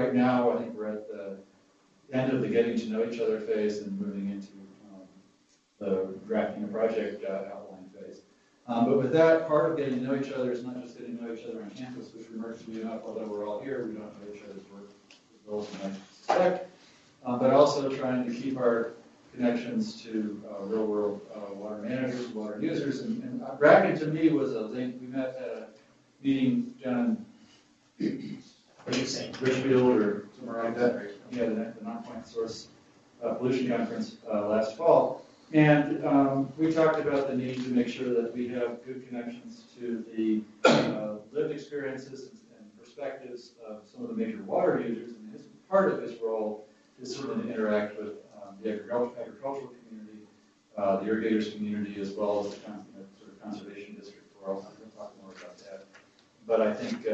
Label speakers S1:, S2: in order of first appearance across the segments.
S1: right now, I think we're at the end of the getting to know each other phase and moving into the drafting a project outline phase. But with that, part of getting to know each other is not just getting to know each other on campus, which remarkably enough, although we're all here, we don't know each other's work as well as we might suspect, but also trying to keep our connections to real-world water managers, water users. And Bracken, to me, was a link. We met at a meeting down in Richfield or somewhere like that. Yeah, the Non-Point Source Pollution Conference last fall. And we talked about the need to make sure that we have good connections to the lived experiences and perspectives of some of the major water users. And part of his role is sort of to interact with the agricultural community, the irrigators community, as well as the sort of conservation district. We're also going to talk more about that. But I think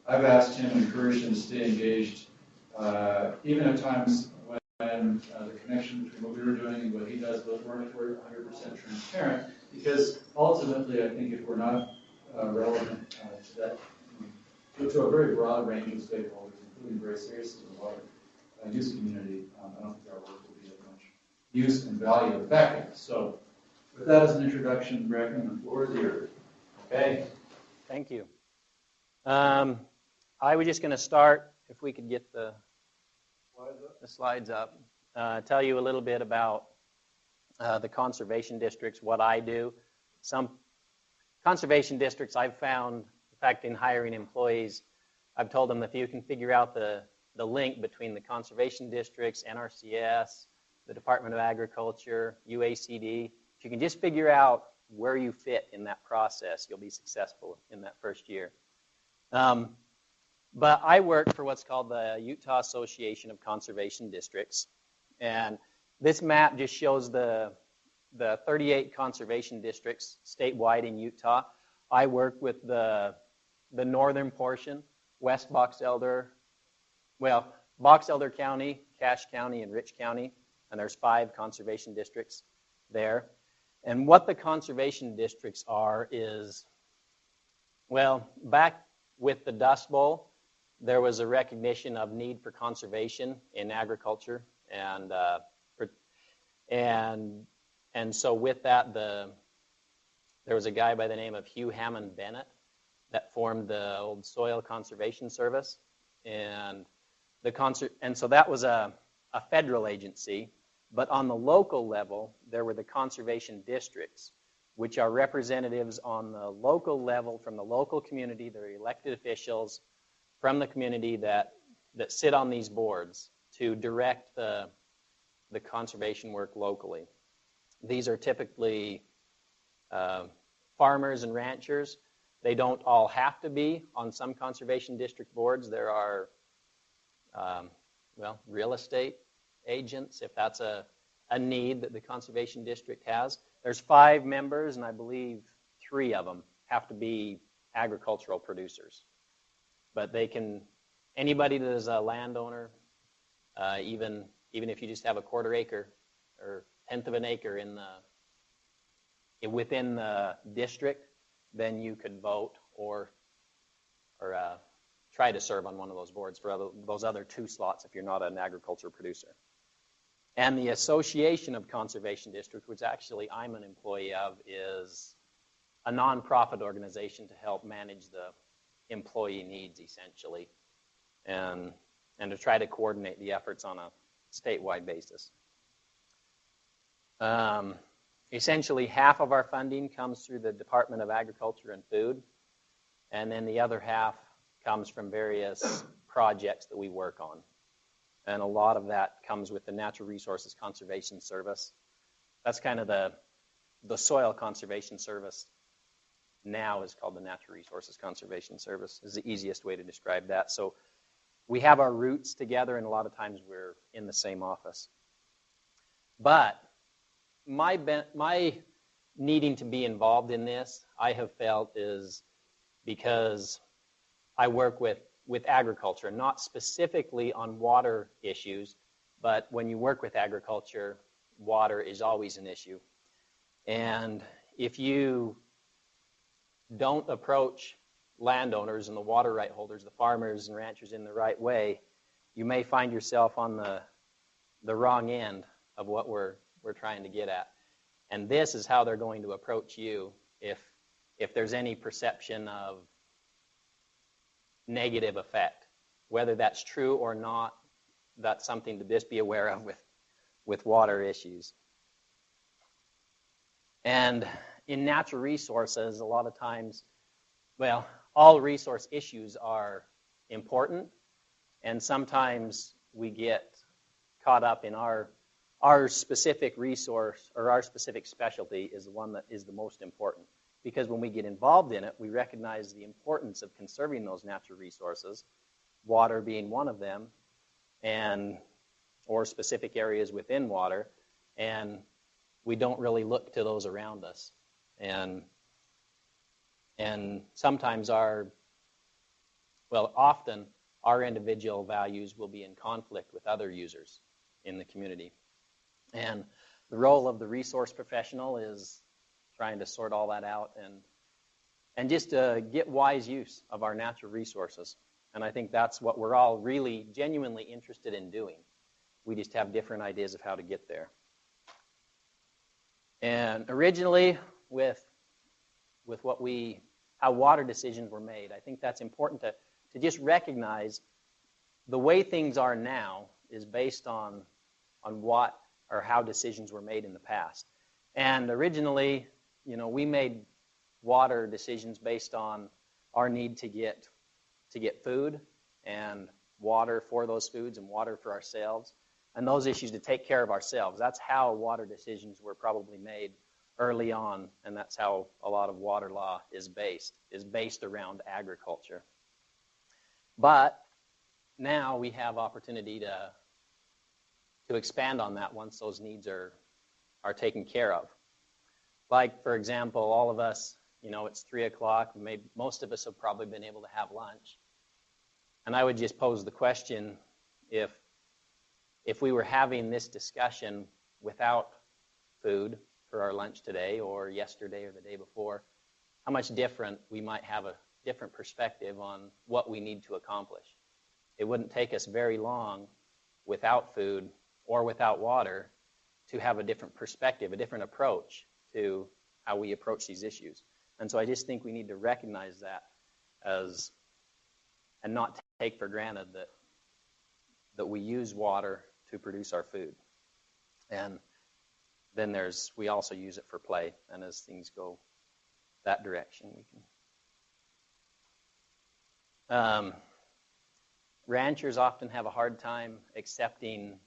S1: I've asked him and encouraged him to stay engaged, even at times when the connection between what we were doing and what he does weren't 100% transparent, because ultimately I think if we're not relevant to that, to a very broad range of stakeholders, including very seriously the water use community, I don't think our work will be of much use and value of backing. So with that as an introduction, Bracken, the floor is yours.
S2: Okay, thank you. I was just going to start, if we could get the slides up, tell you a little bit about the conservation districts, what I do. Some conservation districts I've found, in fact, in hiring employees, I've told them if you can figure out the link between the conservation districts, NRCS, the Department of Agriculture, UACD, if you can just figure out where you fit in that process, you'll be successful in that first year. But I work for what's called the Utah Association of Conservation Districts. And this map just shows the 38 conservation districts statewide in Utah. I work with the northern portion, West Box Elder, Box Elder County, Cache County, and Rich County. And there's 5 conservation districts there. And what the conservation districts are is, back with the Dust Bowl, there was a recognition of need for conservation in agriculture, and so with that, there was a guy by the name of Hugh Hammond Bennett that formed the old Soil Conservation Service, and so that was a federal agency. But on the local level, there were the conservation districts, which are representatives on the local level from the local community. They're elected officials from the community that sit on these boards to direct the conservation work locally. These are typically farmers and ranchers. They don't all have to be on some conservation district boards. There are, real estate agents, if that's a need that the conservation district has. There's 5 members, and I believe 3 of them have to be agricultural producers. But anybody that is a landowner, even if you just have a quarter acre or 1/10 of an acre within the district, then you could vote or try to serve on one of those boards for those other 2 slots if you're not an agriculture producer. And the Association of Conservation Districts, which actually I'm an employee of, is a nonprofit organization to help manage the employee needs, essentially, and to try to coordinate the efforts on a statewide basis. Essentially, half of our funding comes through the Department of Agriculture and Food, and then the other half comes from various projects that we work on. And a lot of that comes with the Natural Resources Conservation Service. That's kind of the Soil Conservation Service now is called the Natural Resources Conservation Service, is the easiest way to describe that. So we have our roots together, and a lot of times we're in the same office. But my needing to be involved in this, I have felt, is because I work with agriculture, not specifically on water issues, but when you work with agriculture, water is always an issue. And if you don't approach landowners and the water right holders, the farmers and ranchers, in the right way, you may find yourself on the wrong end of what we're trying to get at. And this is how they're going to approach you if there's any perception of negative effect. Whether that's true or not, that's something to just be aware of with water issues. And in natural resources, a lot of times, well, all resource issues are important, and sometimes we get caught up in our specific resource or our specific specialty is the one that is the most important. Because when we get involved in it, we recognize the importance of conserving those natural resources, water being one of them, or specific areas within water, and we don't really look to those around us. And sometimes often our individual values will be in conflict with other users in the community. And the role of the resource professional is trying to sort all that out and just get wise use of our natural resources. And I think that's what we're all really genuinely interested in doing. We just have different ideas of how to get there. And originally, with how water decisions were made, I think that's important to just recognize the way things are now is based on what or how decisions were made in the past. And originally, we made water decisions based on our need to get food and water for those foods and water for ourselves, and those issues to take care of ourselves. That's how water decisions were probably made early on, and that's how a lot of water law is based around agriculture. But now we have opportunity to expand on that once those needs are taken care of. Like, for example, all of us, it's 3 o'clock, maybe most of us have probably been able to have lunch. And I would just pose the question, if we were having this discussion without food for our lunch today or yesterday or the day before, how much different we might have a different perspective on what we need to accomplish. It wouldn't take us very long without food or without water to have a different perspective, a different approach to how we approach these issues. And so I just think we need to recognize that and not take for granted that we use water to produce our food. And then we also use it for play, and as things go that direction, we can. Ranchers often have a hard time accepting,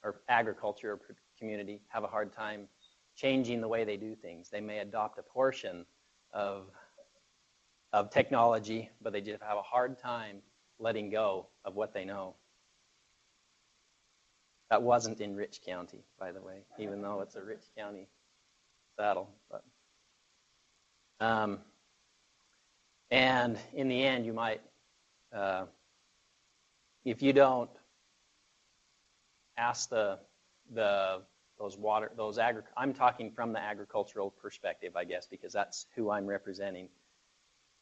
S2: or agriculture or community have a hard time changing the way they do things. They may adopt a portion of technology, but they just have a hard time letting go of what they know. That wasn't in Rich County, by the way, even though it's a Rich County saddle. But, and in the end, you might, if you don't ask I'm talking from the agricultural perspective, I guess, because that's who I'm representing.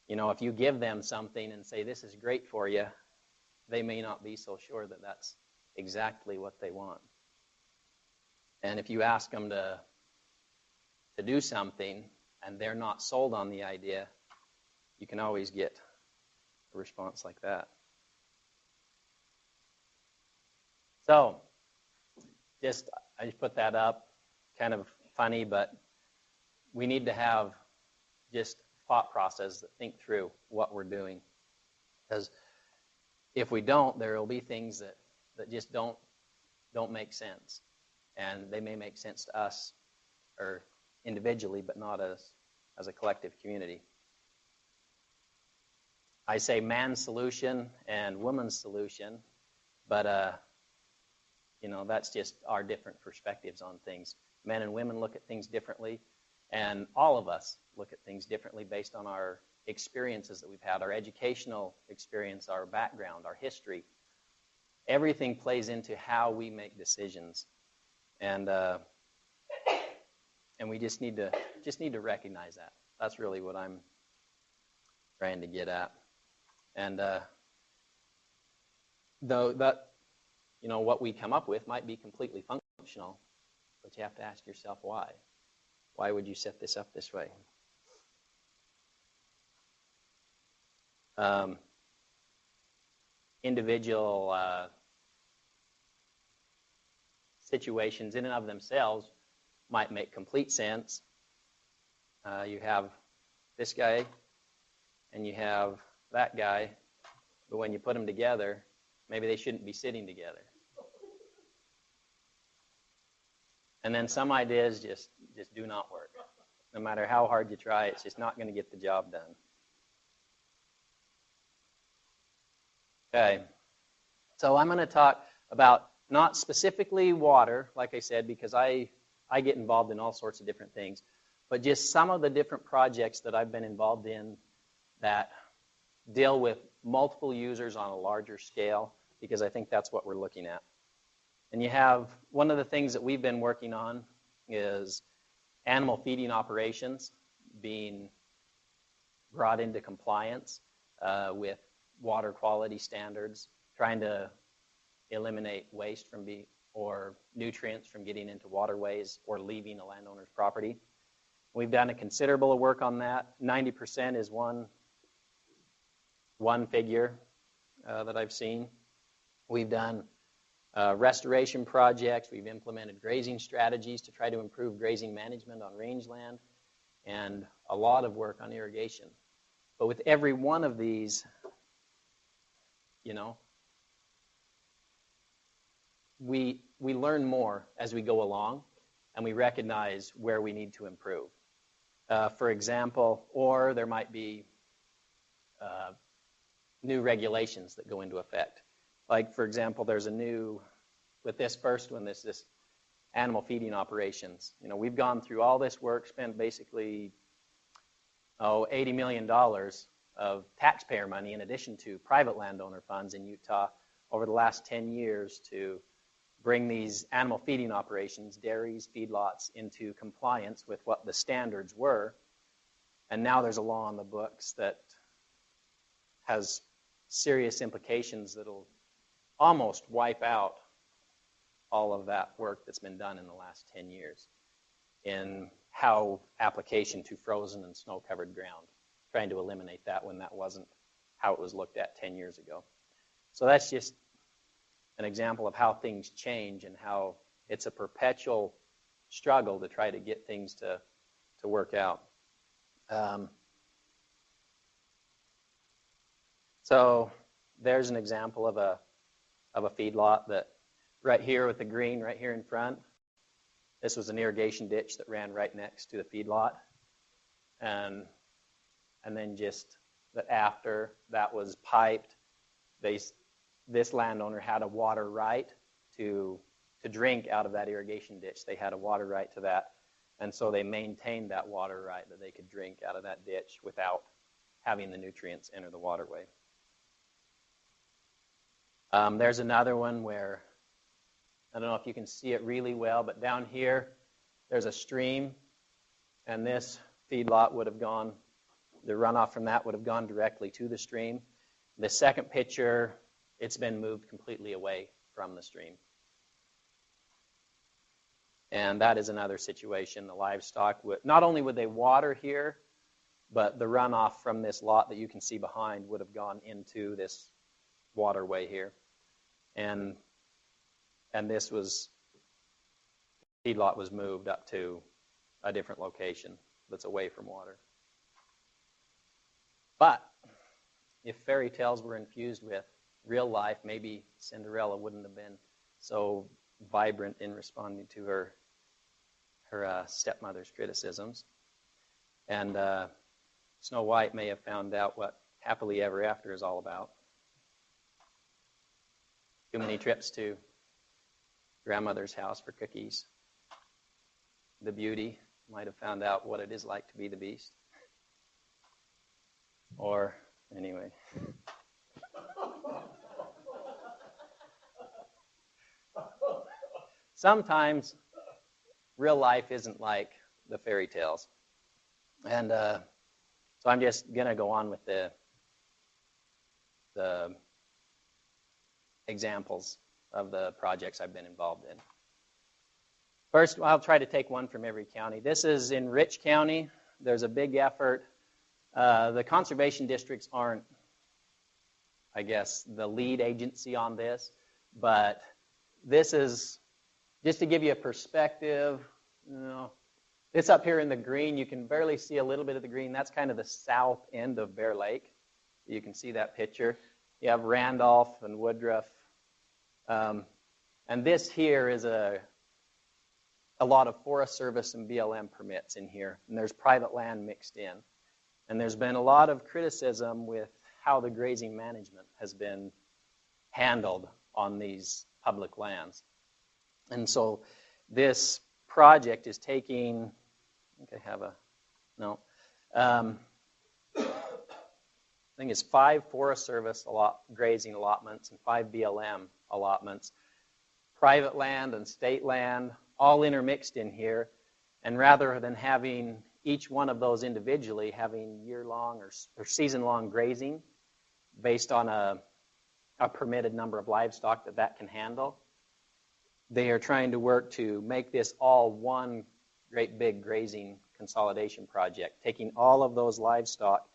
S2: If you give them something and say, this is great for you, they may not be so sure that that's exactly what they want. And if you ask them to do something and they're not sold on the idea, you can always get a response like that. So, I just put that up, kind of funny, but we need to have just thought process that think through what we're doing. Because if we don't, there will be things that just don't make sense. And they may make sense to us or individually, but not as a collective community. I say man's solution and woman's solution, but that's just our different perspectives on things. Men and women look at things differently, and all of us look at things differently based on our experiences that we've had, our educational experience, our background, our history. Everything plays into how we make decisions, and we just need to recognize that. That's really what I'm trying to get at. And though that, what we come up with might be completely functional, but you have to ask yourself why. Why would you set this up this way? Individual situations in and of themselves might make complete sense. You have this guy and you have that guy, but when you put them together, maybe they shouldn't be sitting together. And then some ideas just do not work. No matter how hard you try, it's just not going to get the job done. Okay, so I'm going to talk about not specifically water, like I said, because I get involved in all sorts of different things, but just some of the different projects that I've been involved in that deal with multiple users on a larger scale, because I think that's what we're looking at. And you have, one of the things that we've been working on is animal feeding operations being brought into compliance with water quality standards, trying to eliminate waste or nutrients from getting into waterways or leaving a landowner's property. We've done a considerable work on that. 90% is one figure that I've seen. We've done restoration projects. We've implemented grazing strategies to try to improve grazing management on rangeland, and a lot of work on irrigation. But with every one of these, we learn more as we go along, and we recognize where we need to improve. For example, or there might be new regulations that go into effect. Like, for example, there's a new, with this first one, this animal feeding operations. We've gone through all this work, spent basically $80 million of taxpayer money in addition to private landowner funds in Utah over the last 10 years to bring these animal feeding operations, dairies, feedlots, into compliance with what the standards were. And now there's a law on the books that has serious implications that'll almost wipe out all of that work that's been done in the last 10 years in how application to frozen and snow-covered ground, trying to eliminate that when that wasn't how it was looked at 10 years ago. So that's just an example of how things change and how it's a perpetual struggle to try to get things to work out. So there's an example of a feedlot that right here with the green right here in front. This was an irrigation ditch that ran right next to the feedlot, and then just that after that was piped, this landowner had a water right to drink out of that irrigation ditch. They had a water right to that, and so they maintained that water right that they could drink out of that ditch without having the nutrients enter the waterway. There's another one where, I don't know if you can see it really well, but down here there's a stream, and this feedlot would have gone, the runoff from that would have gone directly to the stream. The second picture, it's been moved completely away from the stream. And that is another situation. The livestock not only would they water here, but the runoff from this lot that you can see behind would have gone into this waterway here. And this feedlot was moved up to a different location that's away from water. But if fairy tales were infused with real life, maybe Cinderella wouldn't have been so vibrant in responding to her stepmother's criticisms. And Snow White may have found out what happily ever after is all about. Too many trips to grandmother's house for cookies. The beauty might have found out what it is like to be the beast. Or, anyway. Sometimes real life isn't like the fairy tales. And so I'm just going to go on with the examples of the projects I've been involved in. First, I'll try to take one from every county. This is in Rich County. There's a big effort. The conservation districts aren't, I guess, the lead agency on this, but this is, just to give you a perspective, it's up here in the green. You can barely see a little bit of the green. That's kind of the south end of Bear Lake. You can see that picture. You have Randolph and Woodruff. And this here is a lot of Forest Service and BLM permits in here, and there's private land mixed in. And there's been a lot of criticism with how the grazing management has been handled on these public lands. And so this project is taking, I think I have a, no, I think it's 5 Forest Service grazing allotments and 5 BLM allotments, private land and state land, all intermixed in here. And rather than having each one of those individually having year-long or season-long grazing based on a permitted number of livestock that can handle, they are trying to work to make this all one great big grazing consolidation project, taking all of those livestock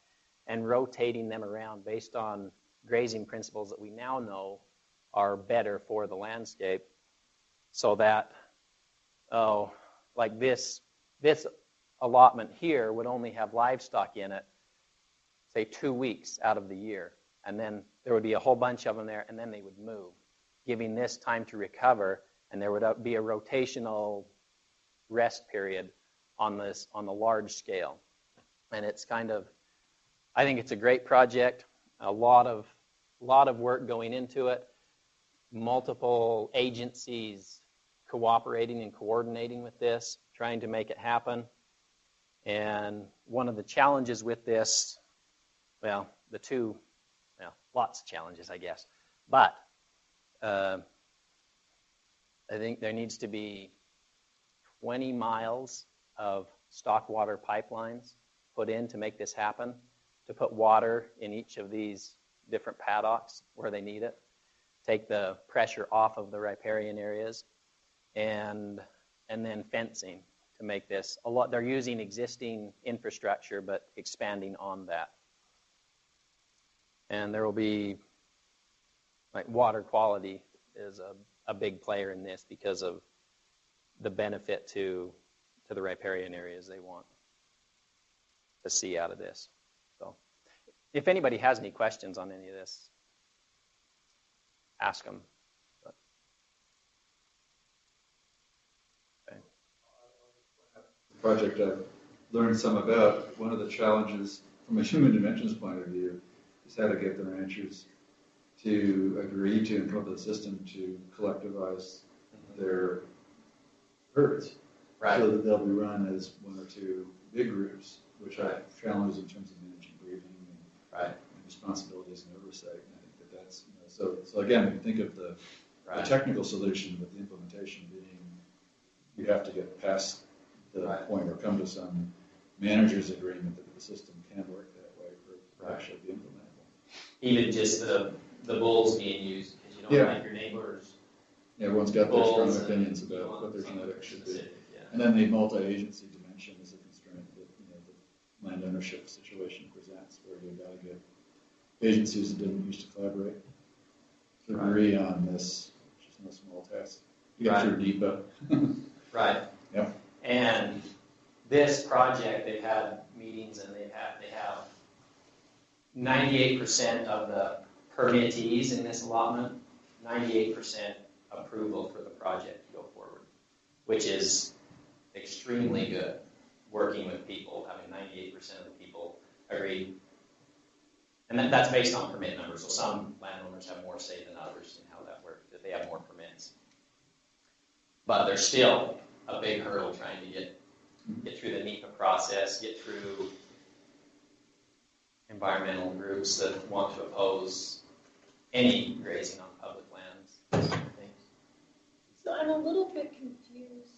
S2: and rotating them around based on grazing principles that we now know are better for the landscape, so that, like this allotment here would only have livestock in it, say 2 weeks out of the year. And then there would be a whole bunch of them there, and then they would move, giving this time to recover, and there would be a rotational rest period on the large scale. And it's kind of, I think it's a great project, a lot of work going into it, multiple agencies cooperating and coordinating with this, trying to make it happen. And one of the challenges with this, lots of challenges, I guess. But I think there needs to be 20 miles of stock water pipelines put in to make this happen, to put water in each of these different paddocks where they need it, take the pressure off of the riparian areas, and then fencing to make this a lot. They're using existing infrastructure but expanding on that. And there will be, like, water quality is a big player in this because of the benefit to the riparian areas they want to see out of this. So if anybody has any questions on any of this, ask them. But, okay.
S1: The project I've learned some about, one of the challenges from a human dimensions point of view is how to get the ranchers to agree to and come up with a system to collectivize their herds.
S2: Right.
S1: So that they'll be run as 1 or 2 big groups, which are challenges in terms of managing breeding and responsibilities and oversight. And I think that's, so again, we can think of the technical solution, but the implementation being you have to get past the point or come to some manager's agreement that the system can work that way for it to actually be implementable.
S2: Even just the bulls being used, because you don't like your neighbors.
S1: Everyone's got their strong opinions about what their genetics should be. And then the multi-agency dimension is a constraint that the land ownership situation presents, where you've got to get agencies that didn't used to collaborate to agree on this, which is no small task. You get through NEPA.
S2: Right.
S1: Yep.
S2: And this project, they've had meetings, and they have 98% of the permittees in this allotment, 98% approval for the project to go forward, which is extremely good. Working with people, having 98% of the people agree. And that's based on permit numbers. So some landowners have more say than others in how that works, that they have more permits. But there's still a big hurdle trying to get through the NEPA process, get through environmental groups that want to oppose any grazing on public lands.
S3: So I'm a little bit confused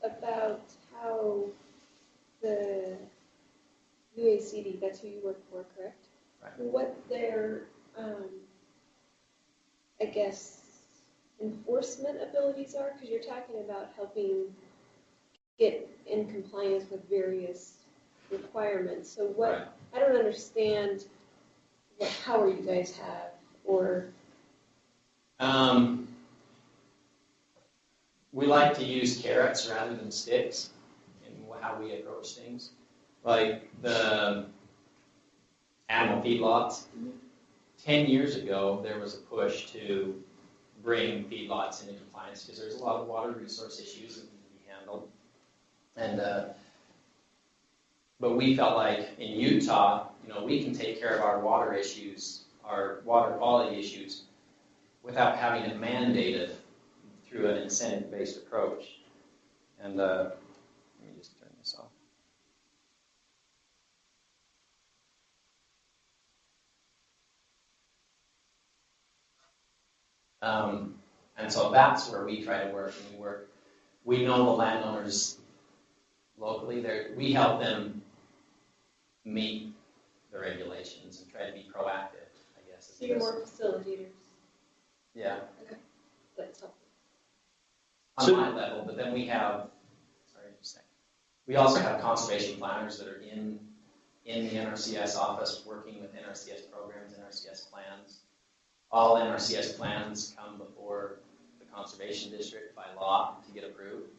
S3: about how the UACD, that's who you work for, correct?
S2: Right.
S3: What their I guess, enforcement abilities are? Because you're talking about helping get in compliance with various requirements. So what,
S2: Right.
S3: I don't understand what power you guys have, or
S2: We like to use carrots rather than sticks in how we approach things. Like the animal feedlots. 10 years ago, there was a push to bring feedlots into compliance because there's a lot of water resource issues that need to be handled. And but we felt like in Utah, we can take care of our water issues, our water quality issues, without having it mandated through an incentive-based approach. And let me just turn this off. And so that's where we try to work. And we know the landowners locally. We help them meet the regulations and try to be proactive, I guess.
S3: so you're more facilitators.
S2: Yeah.
S3: Okay, that's helpful.
S2: On my level, but then we have, we also have conservation planners that are in the NRCS office working with NRCS programs, NRCS plans. All NRCS plans come before the conservation district by law to get approved.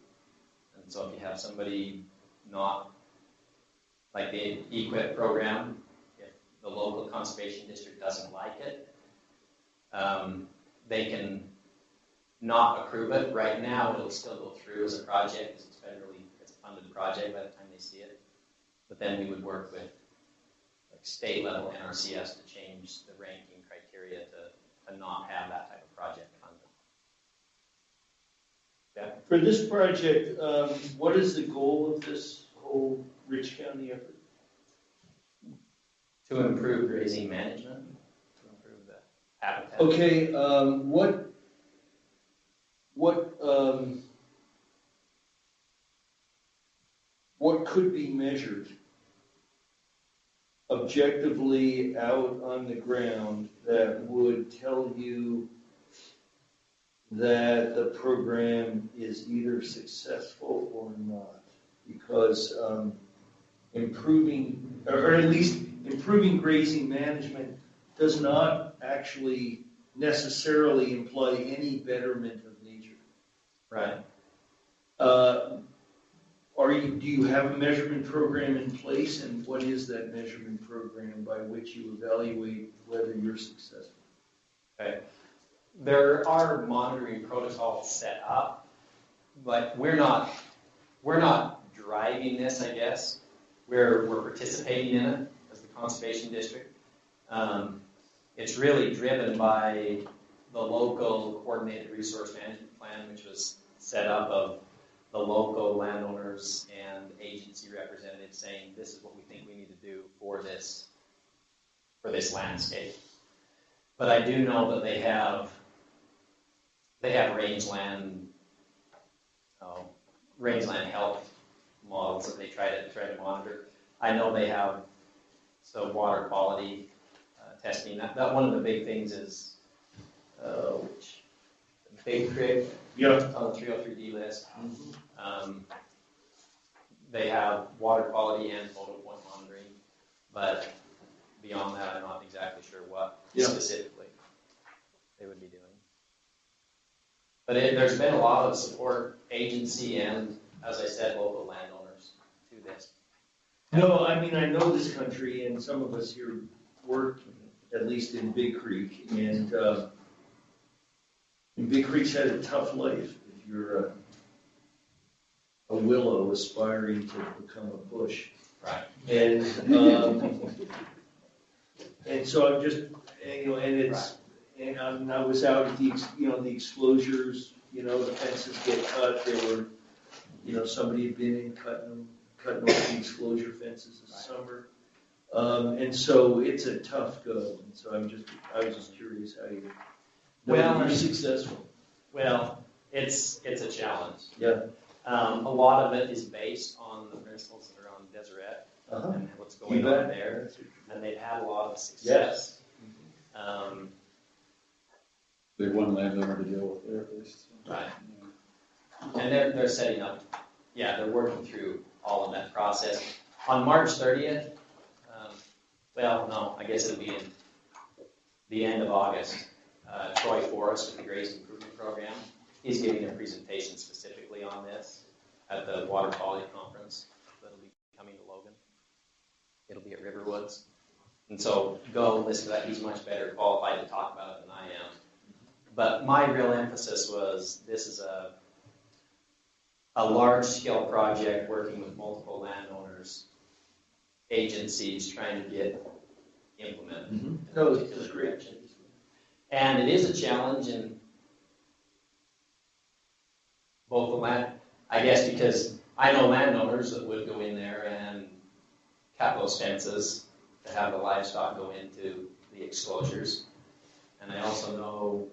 S2: And so if you have somebody not, like the EQIP program, if the local conservation district doesn't like it, they can not approve it. Right now, it'll still go through as a project. It's a funded project by the time they see it. But then we would work with state level NRCS to change the ranking criteria to not have that type of project funded. Yeah.
S4: For this project, what is the goal of this whole Rich County effort?
S2: To improve grazing management, to improve the habitat.
S4: Okay, what could be measured objectively out on the ground that would tell you that the program is either successful or not? Because improving, or at least improving grazing management does not actually necessarily imply any betterment of nature.
S2: Right.
S4: Do you have a measurement program in place, and what is that measurement program by which you evaluate whether you're successful?
S2: Okay. There are monitoring protocols set up, but we're not driving this, I guess. We're participating in it as the conservation district. It's really driven by the local coordinated resource management plan, which was set up of the local landowners and agency representatives saying, this is what we think we need to do for this landscape. But I do know that they have rangeland health models that they try to monitor. I know they have water quality testing. That one of the big things is Big Creek.
S4: Yeah.
S2: On the 303D list. They have water quality and photo point monitoring, but beyond that, I'm not exactly sure what specifically they would be doing. But there's been a lot of support, agency and, as I said, local landowners to this.
S4: No, I mean, I know this country, and some of us here work, at least in Big Creek, and Big Creek's had a tough life if you're a willow aspiring to become a bush.
S2: Right.
S4: And so I'm just, and it's, and I was out at the exclosures, the fences get cut. There were, somebody had been in cutting off the exclosure fences this summer. And so it's a tough go. And so I was just curious how you you're successful.
S2: Well, it's a challenge.
S4: Yeah.
S2: A lot of it is based on the principles that are on Deseret and what's going on there, and they've had a lot of success.
S4: Yes.
S1: Big one landowner to deal with there at least.
S2: Right.
S1: Yeah.
S2: And they're setting up, they're working through all of that process. On March 30th, I guess it'll be in the end of August, Troy Forrest with the Grace Improvement Program, he's giving a presentation specifically on this at the Water Quality Conference that'll be coming to Logan. It'll be at Riverwoods. And so go listen to that. He's much better qualified to talk about it than I am. But my real emphasis was this is a large-scale project working with multiple landowners, agencies trying to get implemented.
S4: Mm-hmm.
S2: In a particular direction. And it is a challenge in both the land, I guess, because I know landowners that would go in there and cut those fences to have the livestock go into the exclosures. And I also know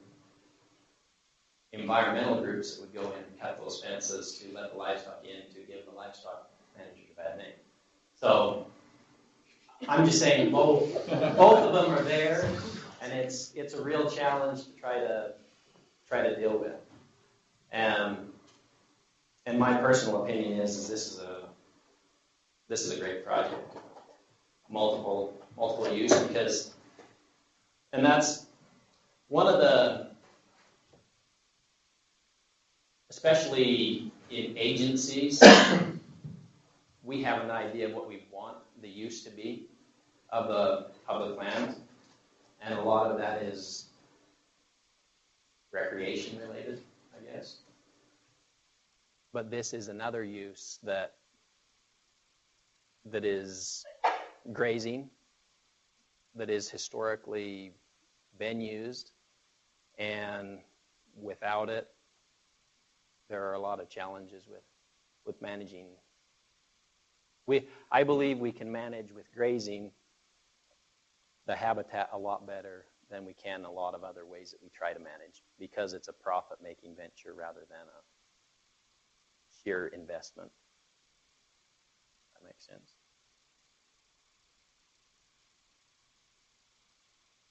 S2: environmental groups that would go in and cut those fences to let the livestock in to give the livestock managers a bad name. So I'm just saying both of them are there, and it's a real challenge to try to deal with. And my personal opinion is this is a great project, multiple use, because, and that's one of the, especially in agencies, we have an idea of what we want the use to be of the land, and a lot of that is recreation related, I guess. But this is another use that is grazing, that is historically been used, and without it, there are a lot of challenges with managing. I believe we can manage with grazing the habitat a lot better than we can a lot of other ways that we try to manage, because it's a profit-making venture rather than a sheer investment. That makes sense.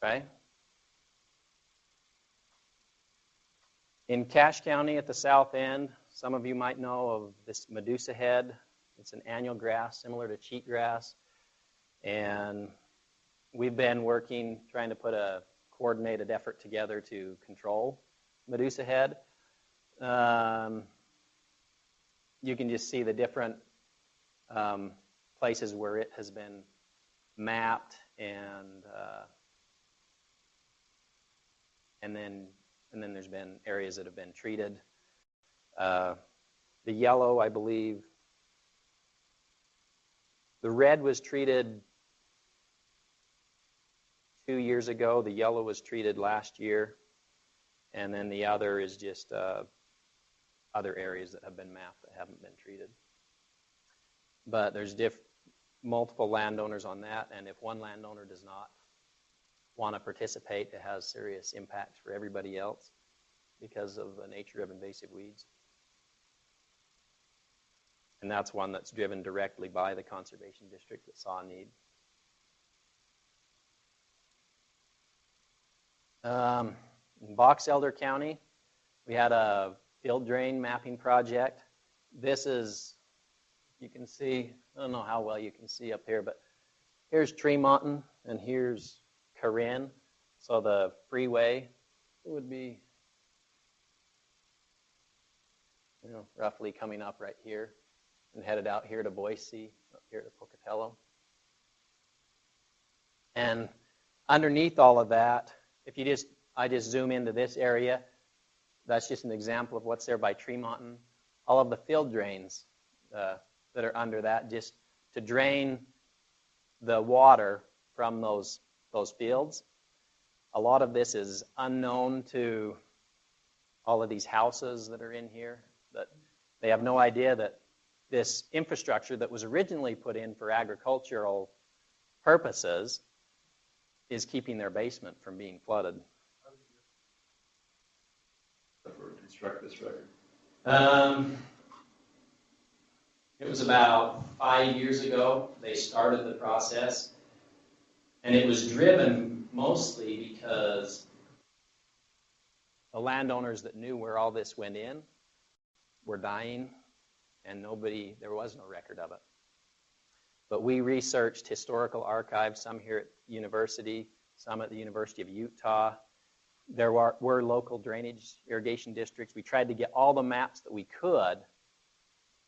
S2: Okay? In Cache County at the south end, some of you might know of this Medusa head. It's an annual grass similar to cheatgrass. And we've been working, trying to put a coordinated effort together to control Medusa head. You can just see the different places where it has been mapped, and then there's been areas that have been treated. The yellow, I believe, the red was treated 2 years ago. The yellow was treated last year, and then the other is just other areas that have been mapped that haven't been treated. But there's multiple landowners on that, and if one landowner does not want to participate, it has serious impacts for everybody else because of the nature of invasive weeds. And that's one that's driven directly by the conservation district that saw a need. In Box Elder County, we had a field drain mapping project. This is, you can see, I don't know how well you can see up here, but here's Tremonton and here's Corinne. So the freeway would be, roughly coming up right here and headed out here to Boise, up here to Pocatello. And underneath all of that, I just zoom into this area, that's just an example of what's there by Tremonton. All of the field drains that are under that, just to drain the water from those fields. A lot of this is unknown to all of these houses that are in here, that they have no idea that this infrastructure that was originally put in for agricultural purposes is keeping their basement from being flooded.
S1: Construct this record.
S2: It was about 5 years ago they started the process, and it was driven mostly because the landowners that knew where all this went in were dying, and there was no record of it. But we researched historical archives, some here at the university, some at the University of Utah. There were local drainage irrigation districts. We tried to get all the maps that we could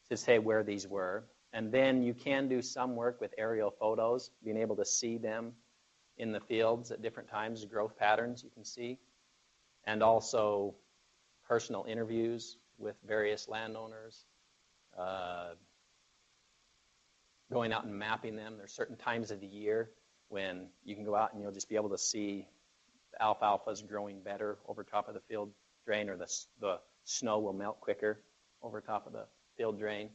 S2: to say where these were. And then you can do some work with aerial photos, being able to see them in the fields at different times, growth patterns you can see, and also personal interviews with various landowners, going out and mapping them. There's certain times of the year when you can go out and you'll just be able to see the alfalfa's growing better over top of the field drain, or the snow will melt quicker over top of the field drain,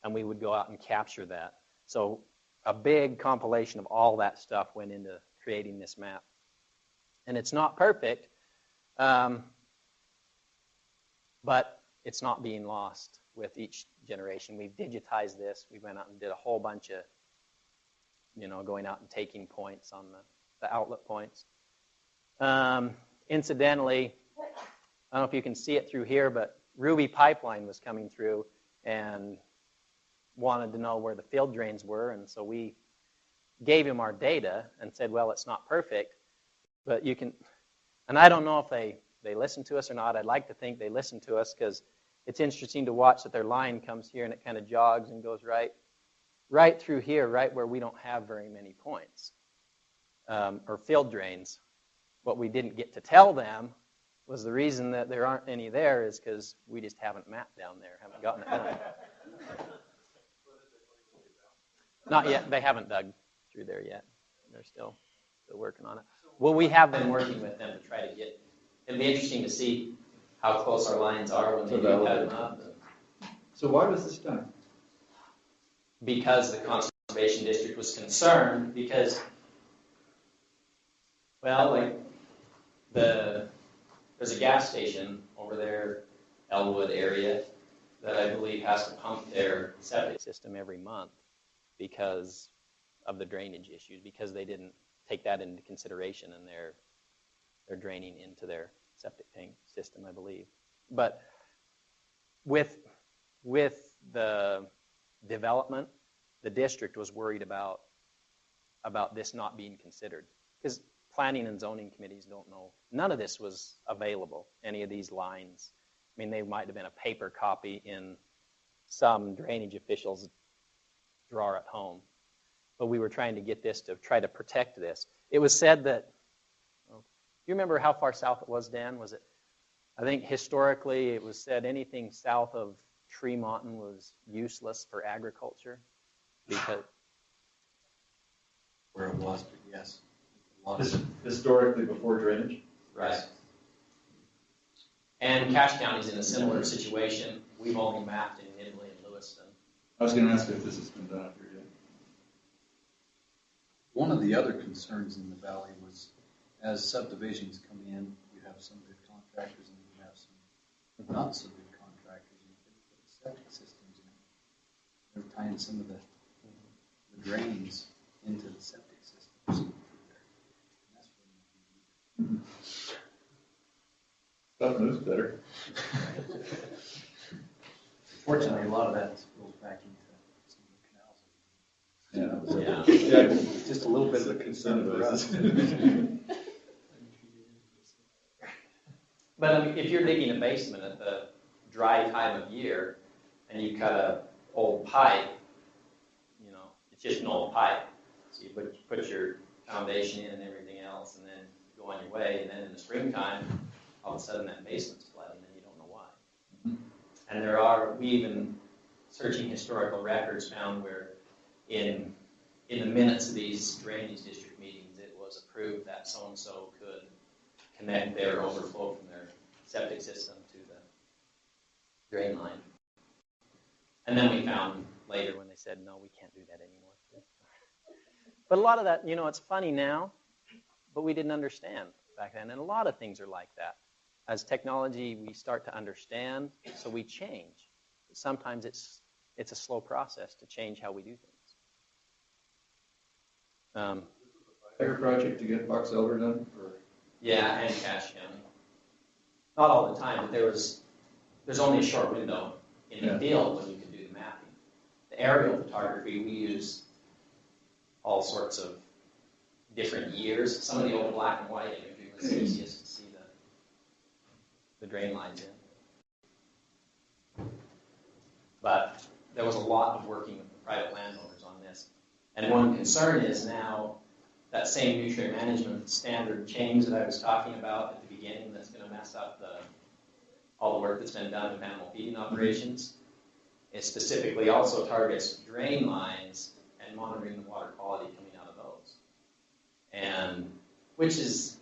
S2: and we would go out and capture that. So a big compilation of all that stuff went into creating this map. And it's not perfect, but it's not being lost with each generation. We've digitized this. We went out and did a whole bunch of, going out and taking points on the outlet points. Incidentally, I don't know if you can see it through here, but Ruby Pipeline was coming through and wanted to know where the field drains were, and so we gave him our data and said, well, it's not perfect, but you can, and I don't know if they listen to us or not. I'd like to think they listen to us, because it's interesting to watch that their line comes here and it kind of jogs and goes right through here, right where we don't have very many points, or field drains. What we didn't get to tell them was the reason that there aren't any there is because we just haven't mapped down there, haven't gotten it done. Not yet. They haven't dug through there yet. They're still working on it. Well, we have been working with them to try to get. It'll be interesting to see how close our lines are when they do cut them up.
S1: So why was this done?
S2: Because the conservation district was concerned, because, well, like there's a gas station over there, Elwood area, that I believe has to pump their septic system every month because of the drainage issues, because they didn't take that into consideration, and they're draining into their septic tank system, I believe. But with the development, the district was worried about this not being considered, because planning and zoning committees don't know. None of this was available, any of these lines. I mean, they might have been a paper copy in some drainage official's drawer at home. But we were trying to get this to try to protect this. It was said that, well, you remember how far south it was, Dan? Was it, I think historically it was said anything south of Tremont was useless for agriculture, because
S5: where it was, but yes.
S1: Historically before drainage?
S2: Right. And Cache County's in a similar situation. We've only mapped in Italy and Lewiston.
S1: I was going to ask if this has been done up here yet.
S5: One of the other concerns in the valley was, as subdivisions come in, you have some good contractors and you have some not so good contractors, and you put septic systems in. They're tying some of the drains into the septic systems.
S1: Stuff moves better.
S5: Fortunately, a lot of that goes back into some of the canals.
S1: Yeah.
S5: Just a little bit of a concern for us.
S2: But I mean, if you're digging a basement at the dry time of year and you cut a old pipe, it's just an old pipe. So you put your foundation in and everything else, and then you go on your way. And then in the springtime, all of a sudden that basement's flooding, and you don't know why. And we even, searching historical records, found where in the minutes of these drainage district meetings, it was approved that so-and-so could connect their overflow from their septic system to the drain line. And then we found later when they said, no, we can't do that anymore. But a lot of that, it's funny now, but we didn't understand back then. And a lot of things are like that. As technology, we start to understand, so we change. But sometimes it's a slow process to change how we do things.
S1: Fire project to get Box Elder done?
S2: Yeah, and Cache County. not all the time, but there's only a short window in the
S1: Yeah.
S2: field when you can do the mapping. The aerial photography, we use all sorts of different years. Some of the old black and white imagery was the easiest to see the drain lines in. But there was a lot of working with the private landowners on this. And one concern is now that same nutrient management standard change that I was talking about at the beginning that's going to mess up all the work that's been done with animal feeding operations. It specifically also targets drain lines and monitoring the water quality coming out of those. And which is,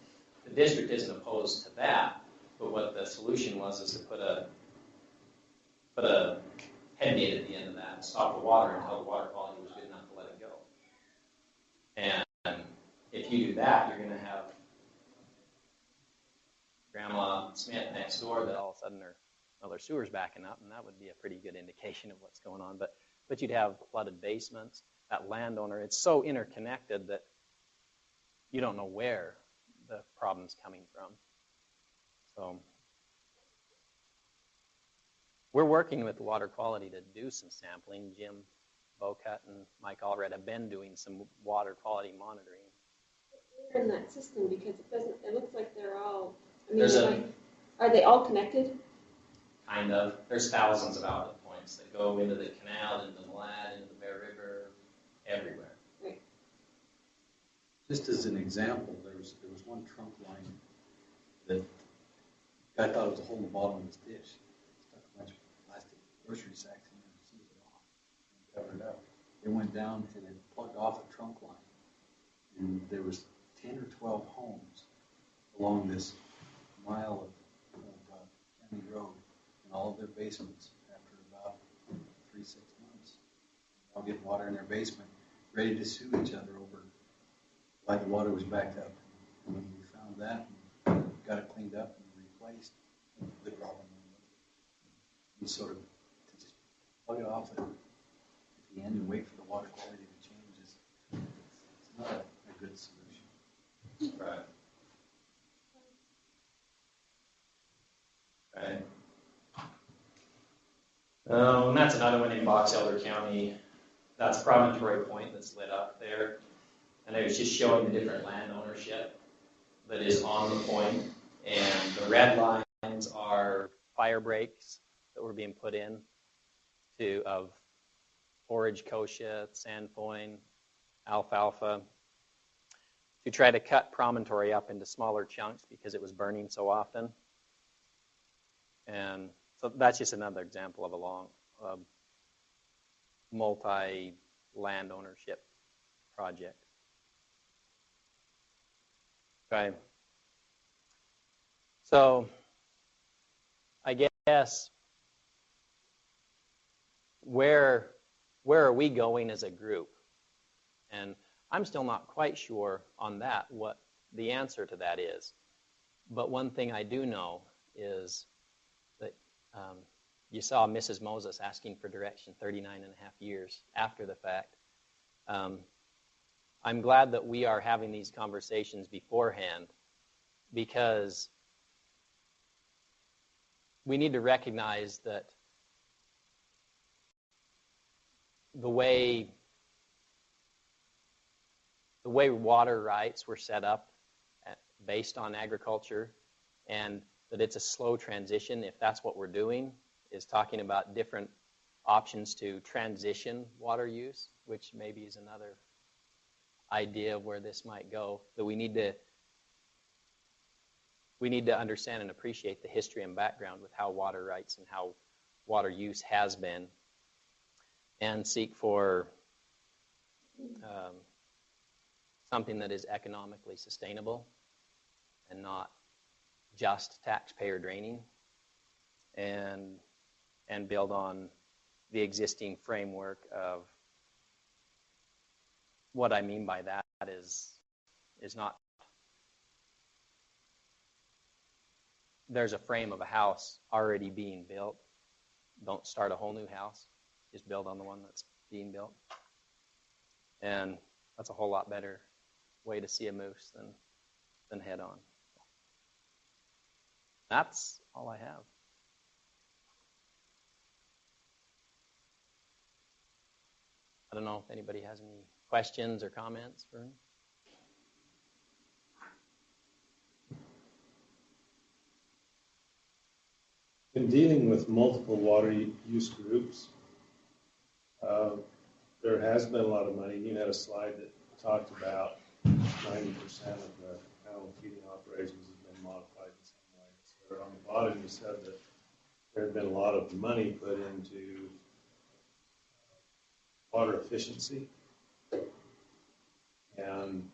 S2: the district isn't opposed to that, but what the solution was is to put a head gate at the end of that and stop the water until the water quality was good enough to let it go. And if you do that, you're going to have Grandma Smith next door that all of a sudden their sewer's backing up, and that would be a pretty good indication of what's going on. But you'd have flooded basements. That landowner, it's so interconnected that you don't know where the problem's coming from. So we're working with water quality to do some sampling. Jim Bocut and Mike Allred have been doing some water quality monitoring.
S3: Where in that system, because it looks like they're all, are they all connected?
S2: Kind of. There's thousands of outlet points that go into the canal, into the Malad, into the Bear River, everywhere.
S3: Right.
S5: Just as an example, there was one trunk line that I thought it was a hole in the bottom of his dish. Stuck a bunch of plastic grocery sacks in there to sealed it off and covered it up. It went down and it plugged off a trunk line. And there was 10 or 12 homes along this mile of county road, and all of their basements after about 3-6 months, all getting water in their basement, ready to sue each other over why the water was backed up. And when we found that and got it cleaned up and replaced, the problem was sort of to just plug it off at the end and wait for the water quality to change is it's not a good solution.
S2: Right. Right. And that's another one in Box Elder County. That's Promontory Point that's lit up there. And I was just showing the different land ownership that is on the point. And the red lines are fire breaks that were being put in of forage kochia, sandfoin, alfalfa, to try to cut Promontory up into smaller chunks because it was burning so often. And so that's just another example of a long multi-land ownership project. Okay. So I guess where are we going as a group? And I'm still not quite sure on that what the answer to that is. But one thing I do know is that you saw Mrs. Moses asking for direction 39 and a half years after the fact. I'm glad that we are having these conversations beforehand because we need to recognize that the way water rights were set up based on agriculture, and that it's a slow transition if that's what we're doing, is talking about different options to transition water use, which maybe is another idea of where this might go, that we need to understand and appreciate the history and background with how water rights and how water use has been, and seek for something that is economically sustainable and not just taxpayer draining, and build on the existing framework of what I mean by that is not, there's a frame of a house already being built. Don't start a whole new house. Just build on the one that's being built. And that's a whole lot better way to see a moose than head on. That's all I have. I don't know if anybody has any questions or comments for me.
S6: In dealing with multiple water use groups, there has been a lot of money. You had a slide that talked about 90% of the animal feeding operations have been modified in some way. So on the bottom, you said that there had been a lot of money put into water efficiency. And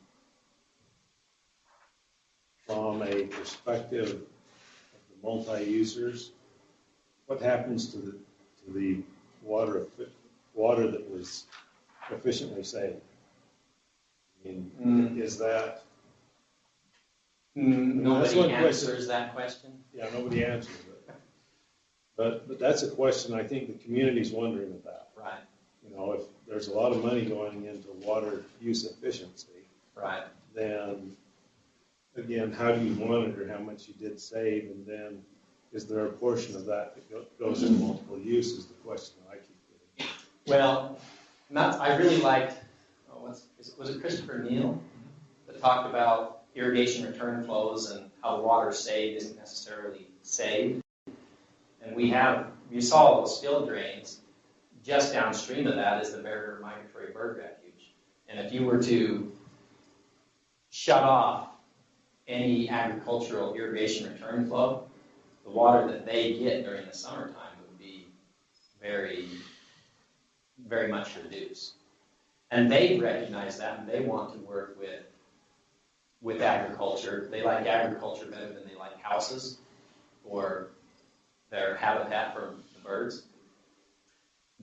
S6: from a perspective of the multi-users, what happens to the water that was efficiently saved? I mean, is that...
S2: Nobody answers that question?
S6: Yeah, nobody answers it. But that's a question I think the community's wondering about.
S2: Right.
S6: You know, if there's a lot of money going into water use efficiency,
S2: Right.
S6: then, again, how do you monitor how much you did save? And then is there a portion of that that goes into multiple use is the question that I keep getting.
S2: Well, I really liked, was it Christopher Neal that talked about irrigation return flows and how water saved isn't necessarily saved. And you saw those field drains. Just downstream of that is the Barrier Migratory Bird Refuge. And if you were to shut off any agricultural irrigation return flow, the water that they get during the summertime would be very, very much reduced. And they recognize that, and they want to work with agriculture. They like agriculture better than they like houses or their habitat for the birds.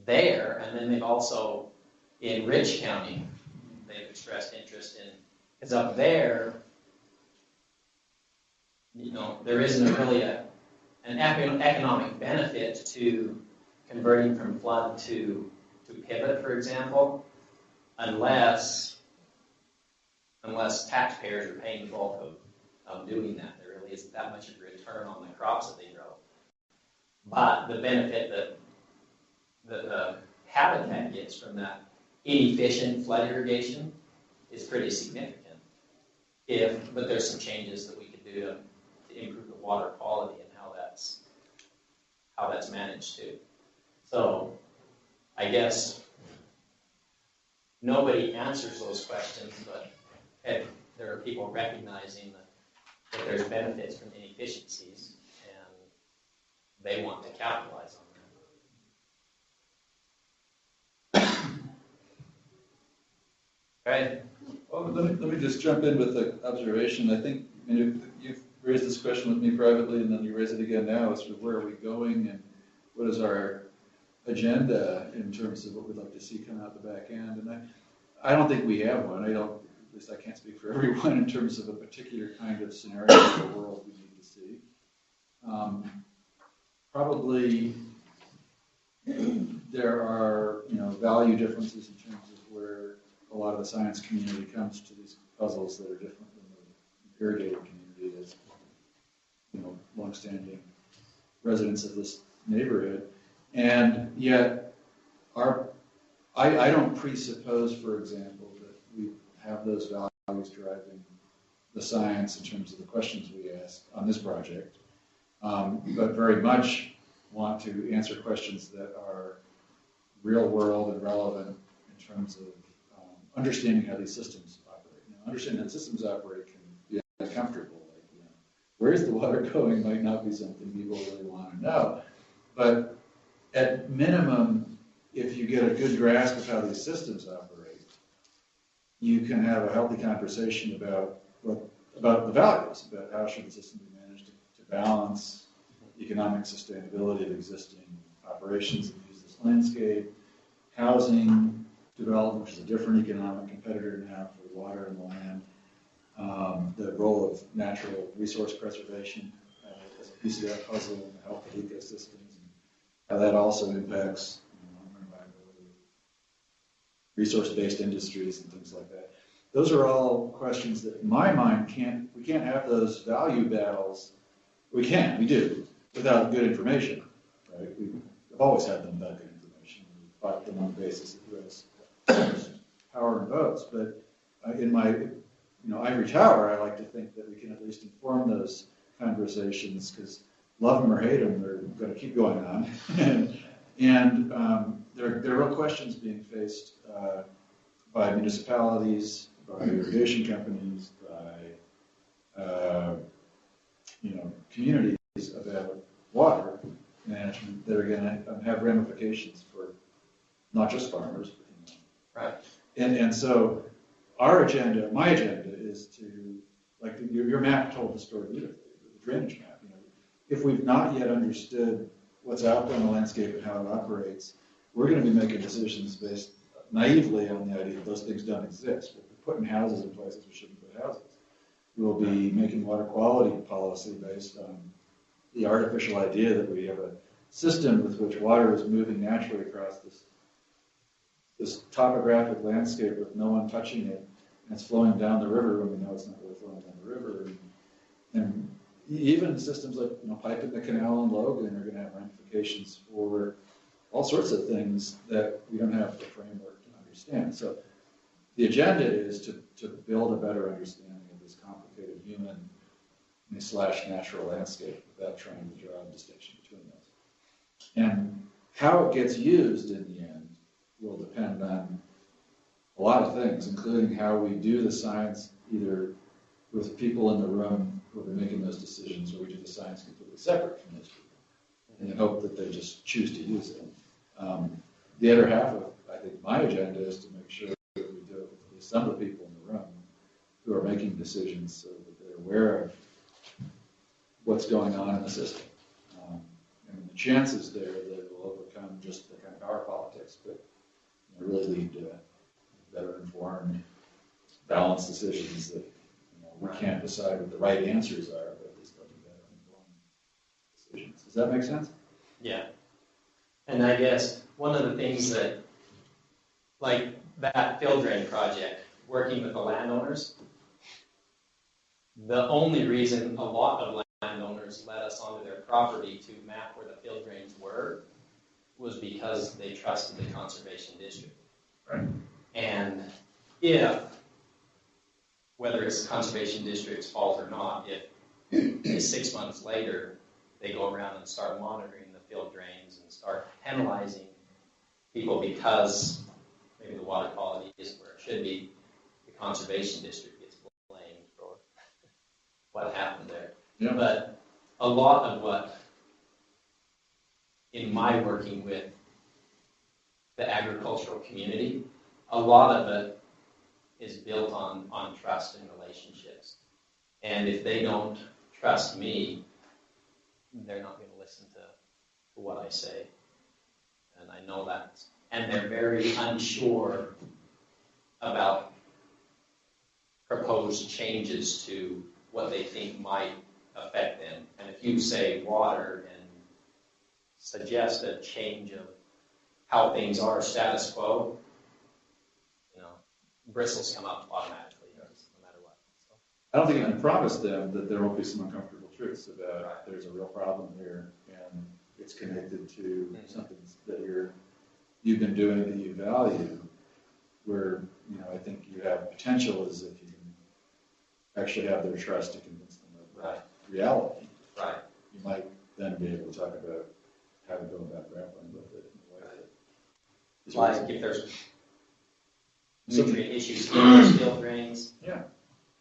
S2: There, and then they've also, in Rich County, they've expressed interest in, because up there, there isn't really an economic benefit to converting from flood to pivot, for example, unless taxpayers are paying the bulk of doing that. There really isn't that much of a return on the crops that they grow. But the benefit that the habitat gets from that inefficient flood irrigation is pretty significant. But there's some changes that we could do to improve the water quality and how that's managed too. So I guess nobody answers those questions, but there are people recognizing that there's benefits from inefficiencies, and they want to capitalize on that. Okay.
S1: Well, let me just jump in with an observation. I think you've raised this question with me privately, and then you raise it again now as to where are we going and what is our agenda in terms of what we'd like to see come out the back end. And I don't think we have one. At least I can't speak for everyone in terms of a particular kind of scenario of the world we need to see. Probably there are value differences in terms of where a lot of the science community comes to these puzzles that are different than the irrigated community as longstanding residents of this neighborhood. And yet I don't presuppose, for example, that we have those values driving the science in terms of the questions we ask on this project, but very much want to answer questions that are real world and relevant in terms of understanding how these systems operate. Now, understanding how systems operate can be uncomfortable. Where's the water going might not be something people really want to know. But at minimum, if you get a good grasp of how these systems operate, you can have a healthy conversation about the values, about how should the system be managed to balance economic sustainability of existing operations that use this landscape, housing development, which is a different economic competitor now for water and land, the role of natural resource preservation as a piece of that puzzle and the health of ecosystems, and how that also impacts resource-based industries and things like that. Those are all questions that, in my mind, we can't have those value battles We do, without good information, right? We've always had them without good information. We fought them on the basis of who has power and votes. But in my, ivory tower, I like to think that we can at least inform those conversations, because love them or hate them, they're going to keep going on. and there are real questions being faced by municipalities, by irrigation companies, by communities about water management that are going to have ramifications for not just farmers, but
S2: Right.
S1: And so our agenda, my agenda, is to, like your map told the story beautifully, the drainage map. If we've not yet understood what's out there in the landscape and how it operates, we're going to be making decisions based naively on the idea that those things don't exist. We'll be putting houses in places we shouldn't put houses. We'll be making water quality policy based on the artificial idea that we have a system with which water is moving naturally across this topographic landscape with no one touching it, and it's flowing down the river when we know it's not really flowing down the river. And even systems like piping the canal in Logan are going to have ramifications for all sorts of things that we don't have the framework to understand. So the agenda is to build a better understanding of this complicated human / natural landscape without trying to draw a distinction between those. And how it gets used in the end will depend on a lot of things, including how we do the science, either with people in the room who are making those decisions, or we do the science completely separate from those people, and then hope that they just choose to use it. The other half of, I think, my agenda is to make sure that we do it with some of the people in the room who are making decisions so that they're aware of what's going on in the system. And the chances there that it will overcome just the kind of power politics, but really lead to better informed, balanced decisions that we can't decide what the right answers are, but at least they'll be better informed decisions. Does that make sense?
S2: Yeah. And I guess one of the things that, like that field drain project, working with the landowners, the only reason a lot of landowners let us onto their property to map where the field drains were was because they trusted the conservation district.
S1: Right.
S2: And if, whether it's the conservation district's fault or not, if 6 months later they go around and start monitoring the field drains and start penalizing people because maybe the water quality isn't where it should be, the conservation district gets blamed for what happened there.
S1: Yeah.
S2: But a lot of what, in my working with the agricultural community, a lot of it is built on trust and relationships. And if they don't trust me, they're not going to listen to what I say. And I know that. And they're very unsure about proposed changes to what they think might affect them. And if you say water and suggest a change of how things are status quo, bristles come up automatically, no matter what. So.
S1: I don't think you can promise them that there won't be some uncomfortable truths about there's a real problem here and it's connected to something that you've been doing that you value, where I think you have potential is if you can actually have their trust to convince them of reality.
S2: Right.
S1: You might then be able to talk about how to go about grappling with it in a way that is
S2: like if there's nutrient issues in those field drains.
S1: Yeah,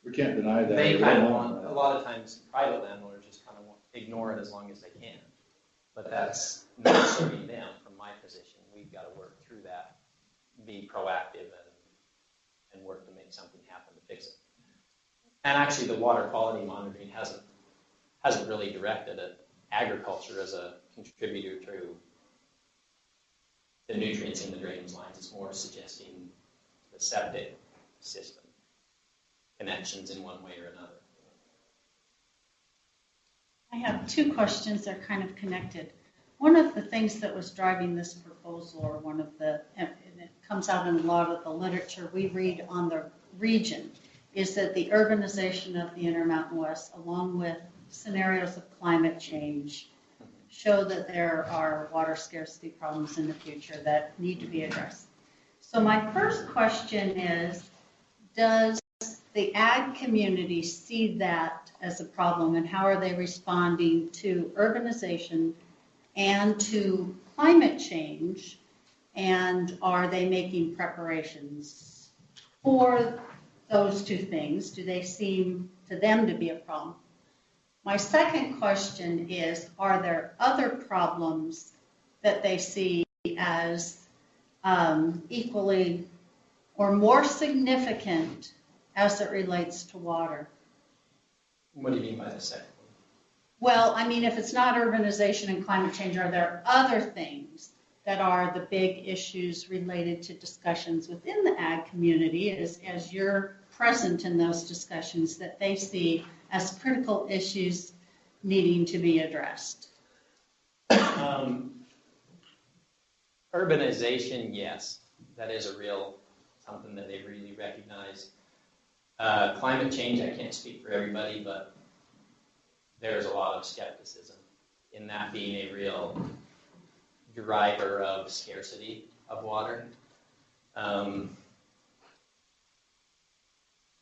S1: we can't deny that.
S2: They kind of want, a lot of times private landowners just kind of ignore it as long as they can. But that's not serving them from my position. We've got to work through that, be proactive and work to make something happen to fix it. And actually the water quality monitoring hasn't really directed at agriculture as a contributor to the nutrients in the drainage lines. It's more suggesting the septic system connections in one way or another.
S7: I have two questions that are kind of connected. One of the things that was driving this proposal, or one of the, and it comes out in a lot of the literature we read on the region, is that the urbanization of the Intermountain West, along with scenarios of climate change show that there are water scarcity problems in the future that need to be addressed. So my first question is, does the ag community see that as a problem, and how are they responding to urbanization and to climate change, and are they making preparations for those two things? Do they seem to them to be a problem? My second question is, are there other problems that they see as equally or more significant as it relates to water?
S2: What do you mean by the second one?
S7: Well, I mean, if it's not urbanization and climate change, are there other things that are the big issues related to discussions within the ag community as you're present in those discussions that they see as critical issues needing to be addressed?
S2: Urbanization, yes, that is a real something that they really recognize. Climate change, I can't speak for everybody, but there's a lot of skepticism in that being a real driver of scarcity of water.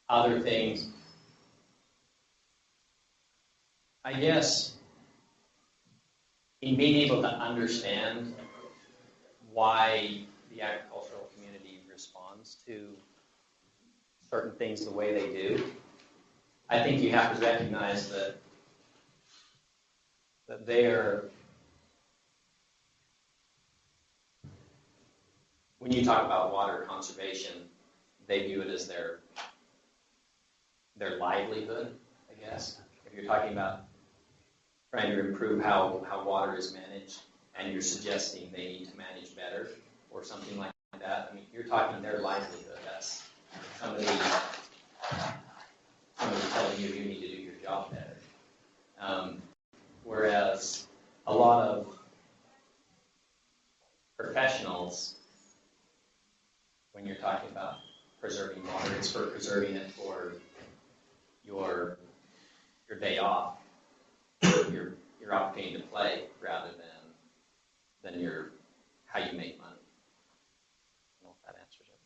S2: Other things, I guess, in being able to understand why the agricultural community responds to certain things the way they do, I think you have to recognize that they're, when you talk about water conservation, they view it as their livelihood, I guess. If you're talking about trying to improve how water is managed, and you're suggesting they need to manage better or something like that, I mean, you're talking their livelihood. That's somebody telling you need to do your job better. Whereas a lot of professionals, when you're talking about preserving water, it's for preserving it for your day off, your opportunity to play, rather than your how you make money. I don't know if that answers it.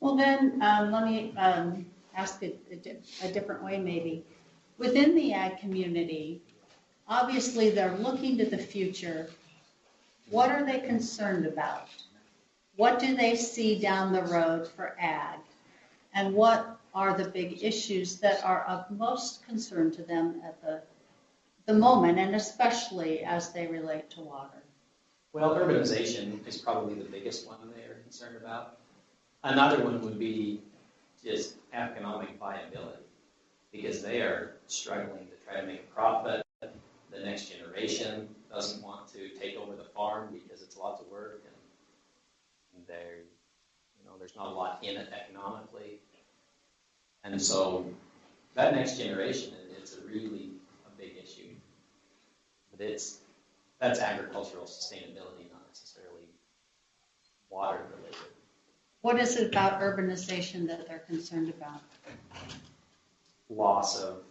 S7: Well, then let me ask it a different way, maybe. Within the ag community, obviously they're looking to the future. What are they concerned about? What do they see down the road for ag? And what are the big issues that are of most concern to them at the moment, and especially as they relate to water?
S2: Well, urbanization is probably the biggest one they are concerned about. Another one would be just economic viability, because they are struggling to try to make a profit. The next generation doesn't want to take over the farm because it's lots of work, and there's not a lot in it economically. And so that next generation, it's a really a big issue. But that's agricultural sustainability, not necessarily water related.
S7: What is it about urbanization that they're concerned about?
S2: Loss of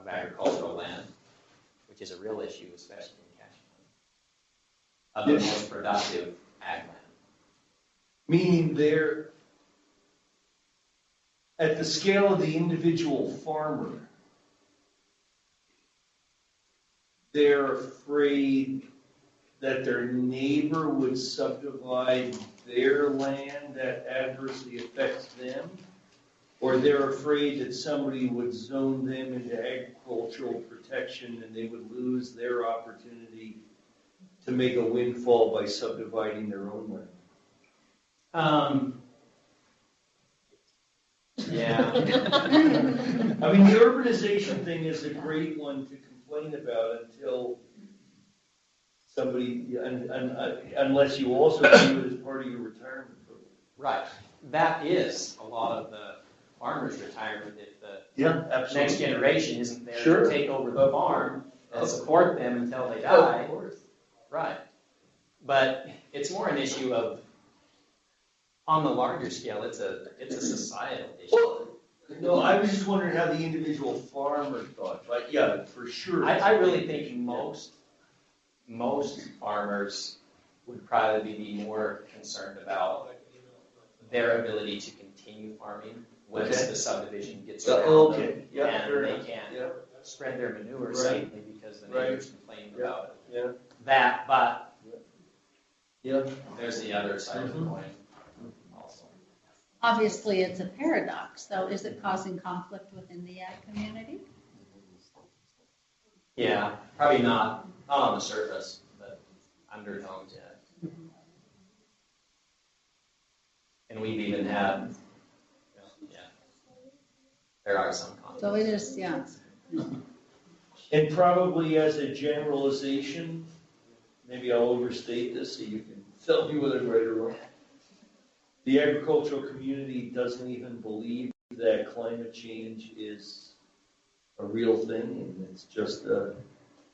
S2: agricultural land, which is a real issue, especially in cash money, of the most productive ag land.
S4: Meaning they're, at the scale of the individual farmer, they're afraid that their neighbor would subdivide their land that adversely affects them, or they're afraid that somebody would zone them into agricultural protection and they would lose their opportunity to make a windfall by subdividing their own land.
S2: Yeah.
S4: I mean, the urbanization thing is a great one to complain about until somebody, unless you also do it as part of your retirement program.
S2: Right. That is a lot of the farmer's retirement. If the
S4: Absolutely.
S2: next generation isn't there
S4: Sure.
S2: to take over the farm and support them until they die.
S4: Of course.
S2: Right. But it's more an issue of, on the larger scale, it's a societal issue.
S4: Well, No, I was just wondering how the individual farmer thought, but yeah, for sure.
S2: I really think most farmers would probably be more concerned about their ability to continue farming once
S4: Okay.
S2: the subdivision gets
S4: Yeah,
S2: around them.
S4: okay, yeah,
S2: And
S4: fair
S2: they
S4: enough.
S2: can't
S4: Yeah.
S2: spread their manure
S4: Right.
S2: safely because the
S4: Right.
S2: neighbors complain
S4: Yeah.
S2: about it.
S4: Yeah.
S2: That, but
S4: Yeah.
S2: there's the other side of the
S4: Mhm.
S2: coin also.
S7: Obviously, it's a paradox, though. Is it causing conflict within the ag community?
S2: Yeah, probably not on the surface, but undertones, yeah. And we've even had, yeah, there are some conflicts.
S7: So it is, yeah.
S4: And probably as a generalization, maybe I'll overstate this so you can tell me whether I'm right or wrong. The agricultural community doesn't even believe that climate change is a real thing and it's just a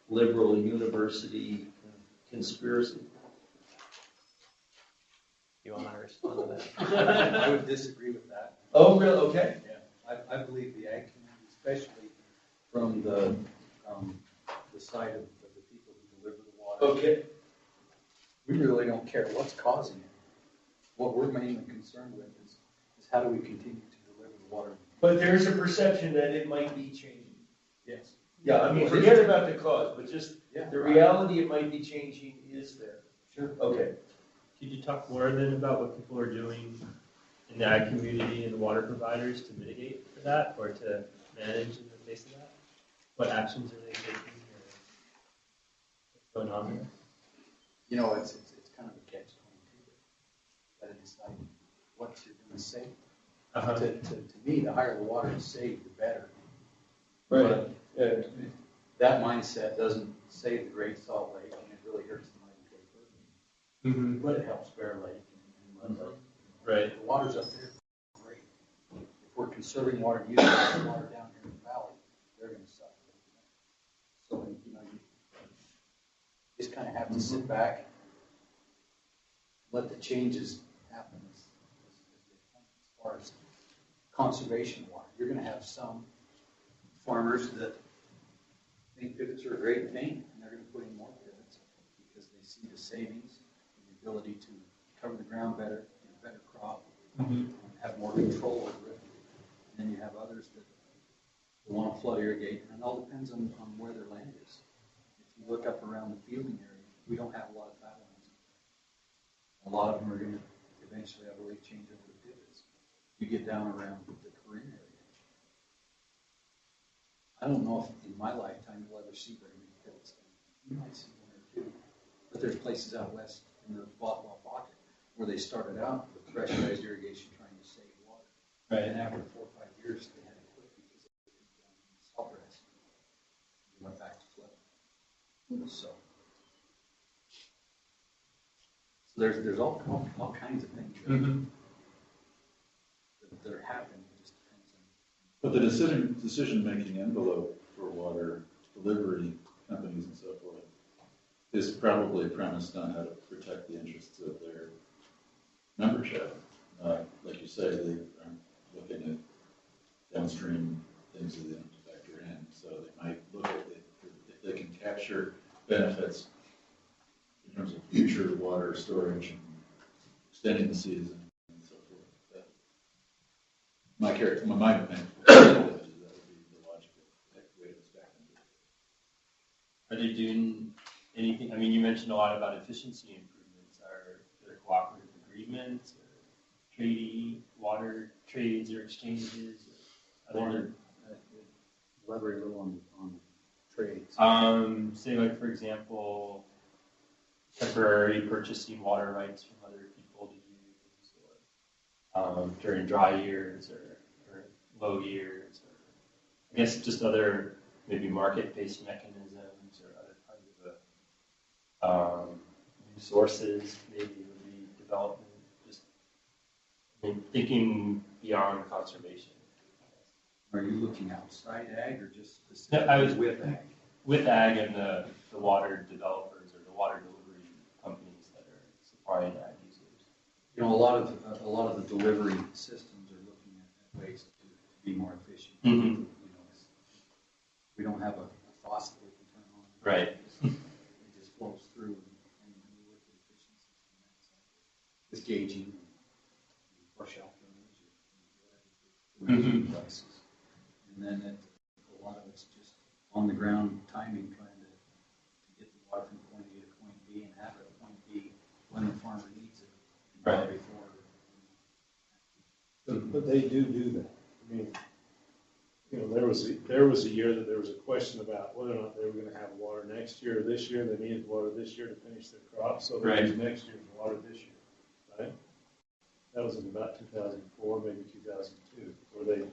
S4: liberal university conspiracy.
S2: You want to respond to that?
S5: I would disagree with that.
S4: Oh, really? Okay.
S5: Yeah, I believe the ag community, especially from the side of the people who deliver the water.
S4: Okay.
S5: We really don't care what's causing it. What we're mainly concerned with is how do we continue to deliver the water?
S4: But there's a perception that it might be changing.
S5: Yes.
S4: Yeah, I mean, forget about the cause, but just
S5: Yeah.
S4: the reality it might be changing is there.
S5: Sure.
S4: Okay.
S8: Could you talk more then about what people are doing in the ag community and the water providers to mitigate for that or to manage in the face of that? What actions are they taking or what's going on there?
S5: You know, it's kind of a catch-22. Got to decide what you're going to save. To me, the higher the water is saved, the better.
S4: Right.
S5: But that mindset doesn't save the Great Salt Lake, and it really hurts the mighty Cape Vernon.
S8: Mm-hmm.
S5: But it helps Bear Lake and Mud Lake.
S8: Right.
S5: The water's up there, great. If we're conserving water, using the water down here in the valley, they're going to suffer. So, you know, you just kind of have to sit back, let the changes happen as they come. As far as conservation of water, you're going to have some farmers that think pivots are a great thing, and they're going to put in more pivots because they see the savings, the ability to cover the ground better, get a better crop, have more control over it. And then you have others that want to flood irrigate, and it all depends on where their land is. If you look up around the fielding area, we don't have a lot of flat lands. A lot of them are going to eventually, I believe, change over to pivots. You get down around the Corinne area. I don't know if in my lifetime you'll ever see very many pivots. You might see one or two. But there's places out west in the Bothwell Pocket where they started out with pressurized irrigation trying to save water.
S8: Right.
S5: And after 4 or 5 years, they had to quit because they couldn't get down in the saltgrass. They went back to flooding. So there's all kinds of things that are happening. It just depends on.
S1: But the decision-making envelope for water delivery companies and so forth is probably premised on how to protect the interests of their membership. Like you say, they are looking at downstream things that they don't have to factor in. So they might look at if they can capture benefits in terms of future water storage and extending the season and so forth. My character, my mind, that would be the logical way to stack them.
S8: Are they doing anything? I mean, you mentioned a lot about efficiency improvements. Are there cooperative agreements or treaty water trades or exchanges? Or other,
S5: Elaborate a little on trades.
S8: say like for example, temporary purchasing water rights from other people to use, or during dry years or low years, or I guess just other maybe market-based mechanisms or other kinds of new sources maybe would be development. Just thinking beyond conservation.
S5: Are you looking outside ag or just
S8: No,
S5: specifically
S8: I was
S5: with ag?
S8: With ag and the water developers or the water delivery companies that are supplying ag users.
S5: You know, a lot of the delivery systems are looking at ways to be more efficient.
S8: Mhm.
S5: You know, we don't have a faucet we can turn on.
S8: Right.
S5: It just flows through, and we work with efficiencies from that side. With gauging, and wash out drainage, or whatever
S8: Mhm.
S5: devices. And then a lot of it's just on the ground timing, trying to get the water from point A to point B and have it at point B when the farmer needs it.
S8: Right.
S5: Not before.
S6: But they do that. I mean, you know, there was a year that there was a question about whether or not they were gonna have water next year or this year. They needed water this year to finish their crop, so they used next year's water this year, right? That was in about 2004, maybe 2002, where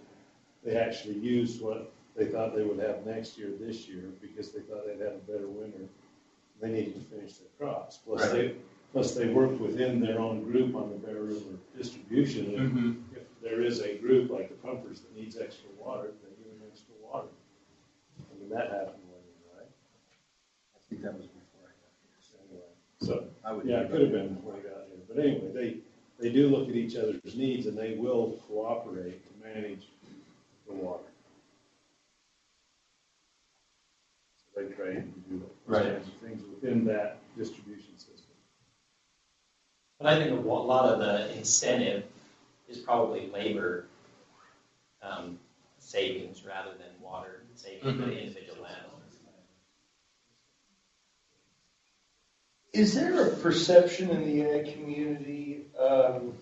S6: they actually used what they thought they would have next year this year because they thought they'd have a better winter. They needed to finish their crops. Plus they worked within their own group on the Bear River distribution. And if there is a group like the pumpers that needs extra water, they give them extra water. I mean, that happened one year, right?
S5: I think that was before I got here.
S6: Anyway, so,
S5: I would.
S6: yeah, it could have been before I got here. But anyway, they do look at each other's needs and they will cooperate to manage the water. So they trade and do those kinds of things within that distribution system.
S9: But I think a lot of the incentive is probably labor savings rather than water savings for the individual landowners.
S4: Is there a perception in the ag community of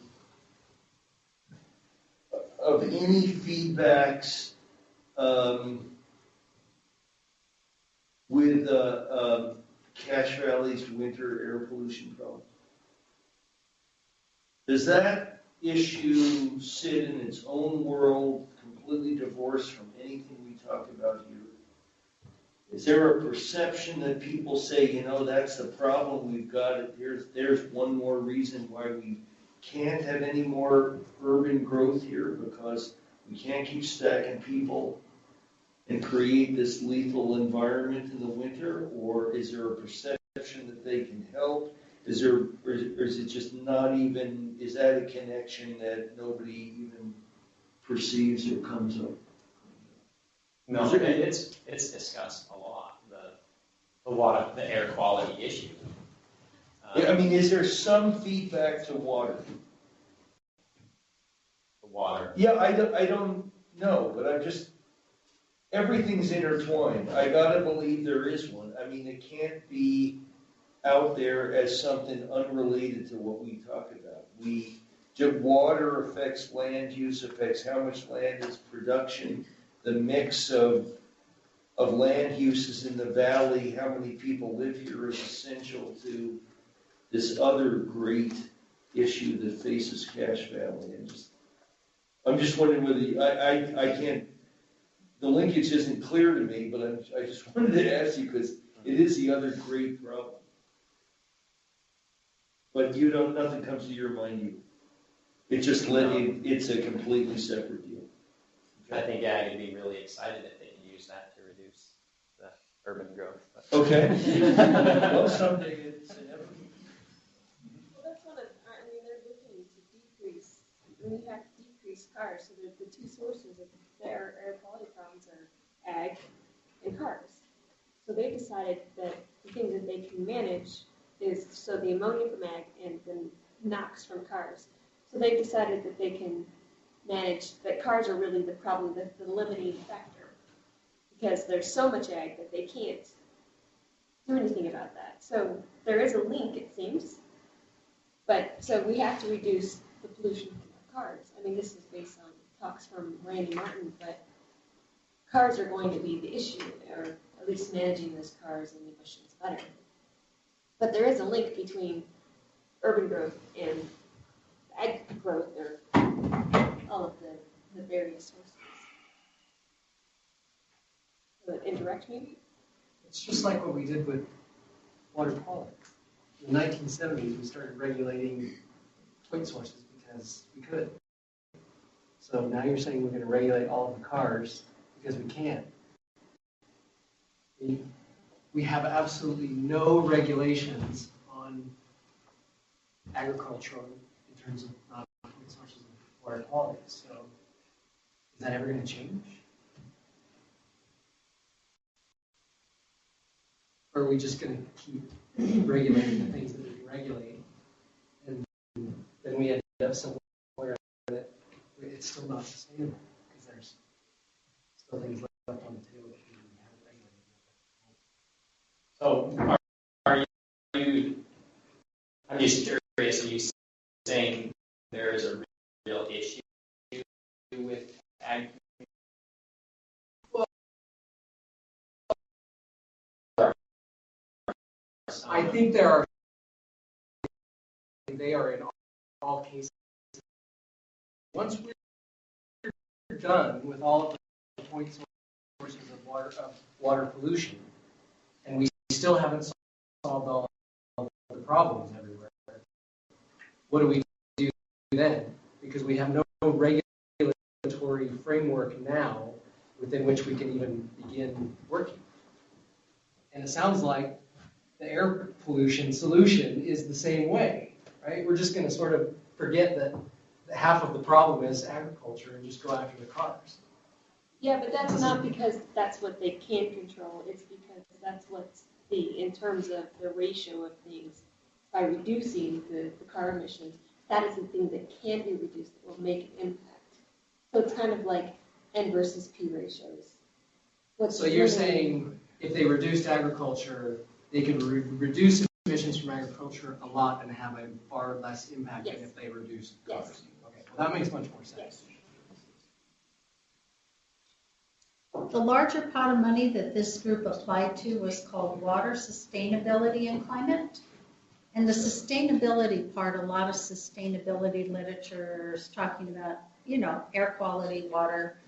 S4: any feedbacks with Cache Valley's winter air pollution problem? Does that issue sit in its own world, completely divorced from anything we talk about here? Is there a perception that people say, you know, that's the problem, we've got it, there's one more reason why we can't have any more urban growth here, because we can't keep stacking people and create this lethal environment in the winter? Or is there a perception that they can help? Or is it just not even, is that a connection that nobody even perceives or comes up?
S9: No, it's discussed a lot, the air quality issue.
S4: I mean, is there some feedback to water?
S9: The water.
S4: Yeah, I don't know, but I'm just, everything's intertwined. I gotta believe there is one. I mean, it can't be out there as something unrelated to what we talk about. Water affects land use, affects how much land is production, the mix of land uses in the valley, how many people live here is essential to this other great issue that faces Cache Valley. And I'm just wondering whether I can't, the linkage isn't clear to me, but I just wanted to ask you because it is the other great problem. But nothing comes to your mind. It's a completely separate deal.
S9: I think ag would be really excited if they could use that to reduce the urban growth.
S4: Okay. Well, someday it's inevitable.
S3: Well, that's one of, I mean, they're looking to decrease, we have to decrease cars, so the two sources of their air quality problems are ag and cars. So they decided that the things that they can manage is, so the ammonia from ag and the NOx from cars. So they've decided that they can manage, that cars are really the problem, the limiting factor. Because there's so much ag that they can't do anything about that. So there is a link, it seems. But, so we have to reduce the pollution from our cars. I mean, this is based on talks from Randy Martin, but cars are going to be the issue, or at least managing those cars and emissions better. But there is a link between urban growth and ag growth, or all of the various sources. So indirect maybe?
S10: It's just like what we did with water quality. In the 1970s, we started regulating point sources because we could. So now you're saying we're going to regulate all of the cars because we can't. We have absolutely no regulations on agricultural in terms of point sources of water quality. So that ever gonna change? Or are we just gonna keep regulating the things that we can regulate? And then we end up somewhere that it's still not sustainable, because there's still things left on the table that we haven't regulated.
S9: So are you, I'm just curious, are you saying there is a real issue with ag?
S10: I think there are, they are in all cases. Once we're done with all of the point sources of water pollution, and we still haven't solved all of the problems everywhere, what do we do then? Because we have no regulatory framework now within which we can even begin working. And it sounds like the air pollution solution is the same way, right? We're just going to sort of forget that half of the problem is agriculture and just go after the cars.
S3: Yeah, but that's not because that's what they can control. It's because that's what's in terms of the ratio of things. By reducing the car emissions, that is the thing that can be reduced that will make an impact. So it's kind of like N versus P ratios.
S10: So you're saying if they reduced agriculture, they could reduce emissions from agriculture a lot and have a far less impact than if they reduced cars.
S3: Yes.
S10: Okay, well that makes much more sense.
S3: Yes.
S7: The larger pot of money that this group applied to was called Water Sustainability and Climate. And the sustainability part, a lot of sustainability literature is talking about, air quality, water,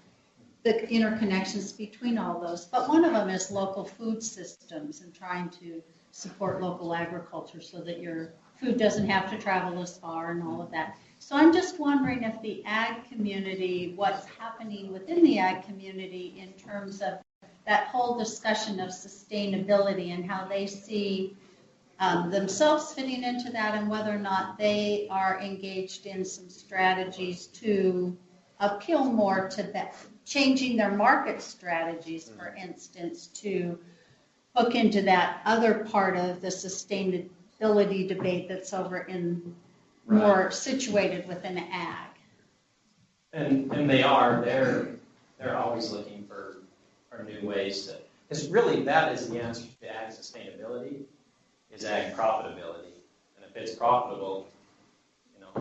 S7: the interconnections between all those. But one of them is local food systems and trying to support local agriculture so that your food doesn't have to travel as far and all of that. So I'm just wondering if the ag community, what's happening within the ag community in terms of that whole discussion of sustainability and how they see themselves fitting into that, and whether or not they are engaged in some strategies to appeal more to that, changing their market strategies, for instance, to hook into that other part of the sustainability debate that's over in more situated within ag.
S9: And they're always looking for new ways to, because really that is the answer to ag sustainability, is ag profitability. And if it's profitable,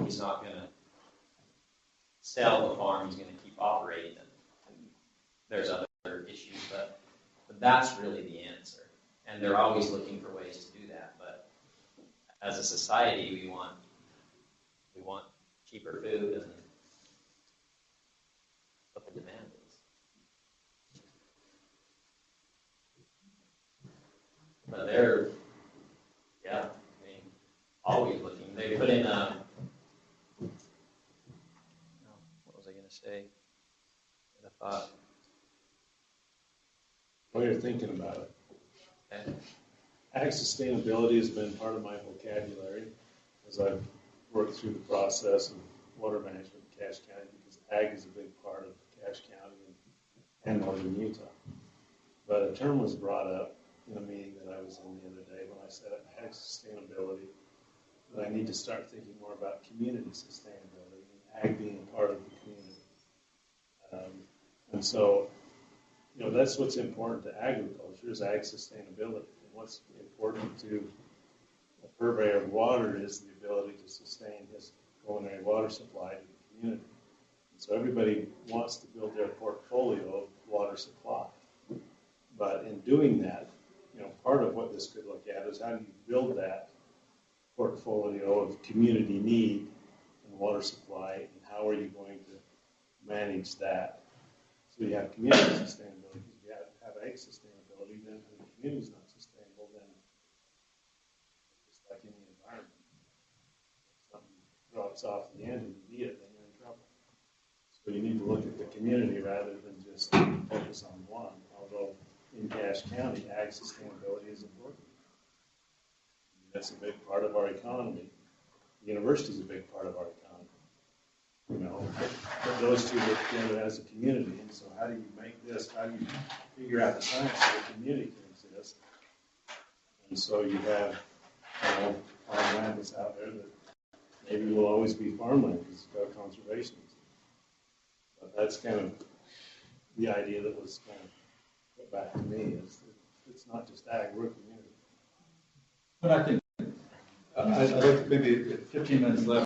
S9: he's not going to sell the farm, he's going to keep operating it. And there's other issues, but that's really the answer. And they're always looking for ways to do that. But as a society, we want cheaper food, and what the demand is. But they're, always looking. They put in what was I going to say? I thought.
S6: While you're thinking about it,
S9: Okay.
S6: ag sustainability has been part of my vocabulary as I've worked through the process of water management in Cache County, because ag is a big part of Cache County and northern Utah. But a term was brought up in a meeting that I was in the other day when I said ag sustainability, that I need to start thinking more about community sustainability, and ag being part of the community. And so, that's what's important to agriculture, is ag sustainability. And what's important to a purveyor of water is the ability to sustain his culinary water supply to the community. And so everybody wants to build their portfolio of water supply. But in doing that, part of what this could look at is how do you build that portfolio of community need and water supply, and how are you going to manage that? So you have community sustainability. If you have ag sustainability, then if the community is not sustainable, then just like in the environment, if something drops off the end and you need it, then you're in trouble. So you need to look at the community rather than just focus on one, although in Cache County, ag sustainability is important. That's a big part of our economy. The university is a big part of our economy. you know, that those two work together as a community. And so how do you make this, how do you figure out the science so the community can exist? And so you have, you know, farmland that's out there that maybe will always be farmland because it's got conservation. But that's kind of the idea that was kind of put back to me is that it's not just ag, we're a community.
S1: But I think, I'd like maybe 15 minutes left.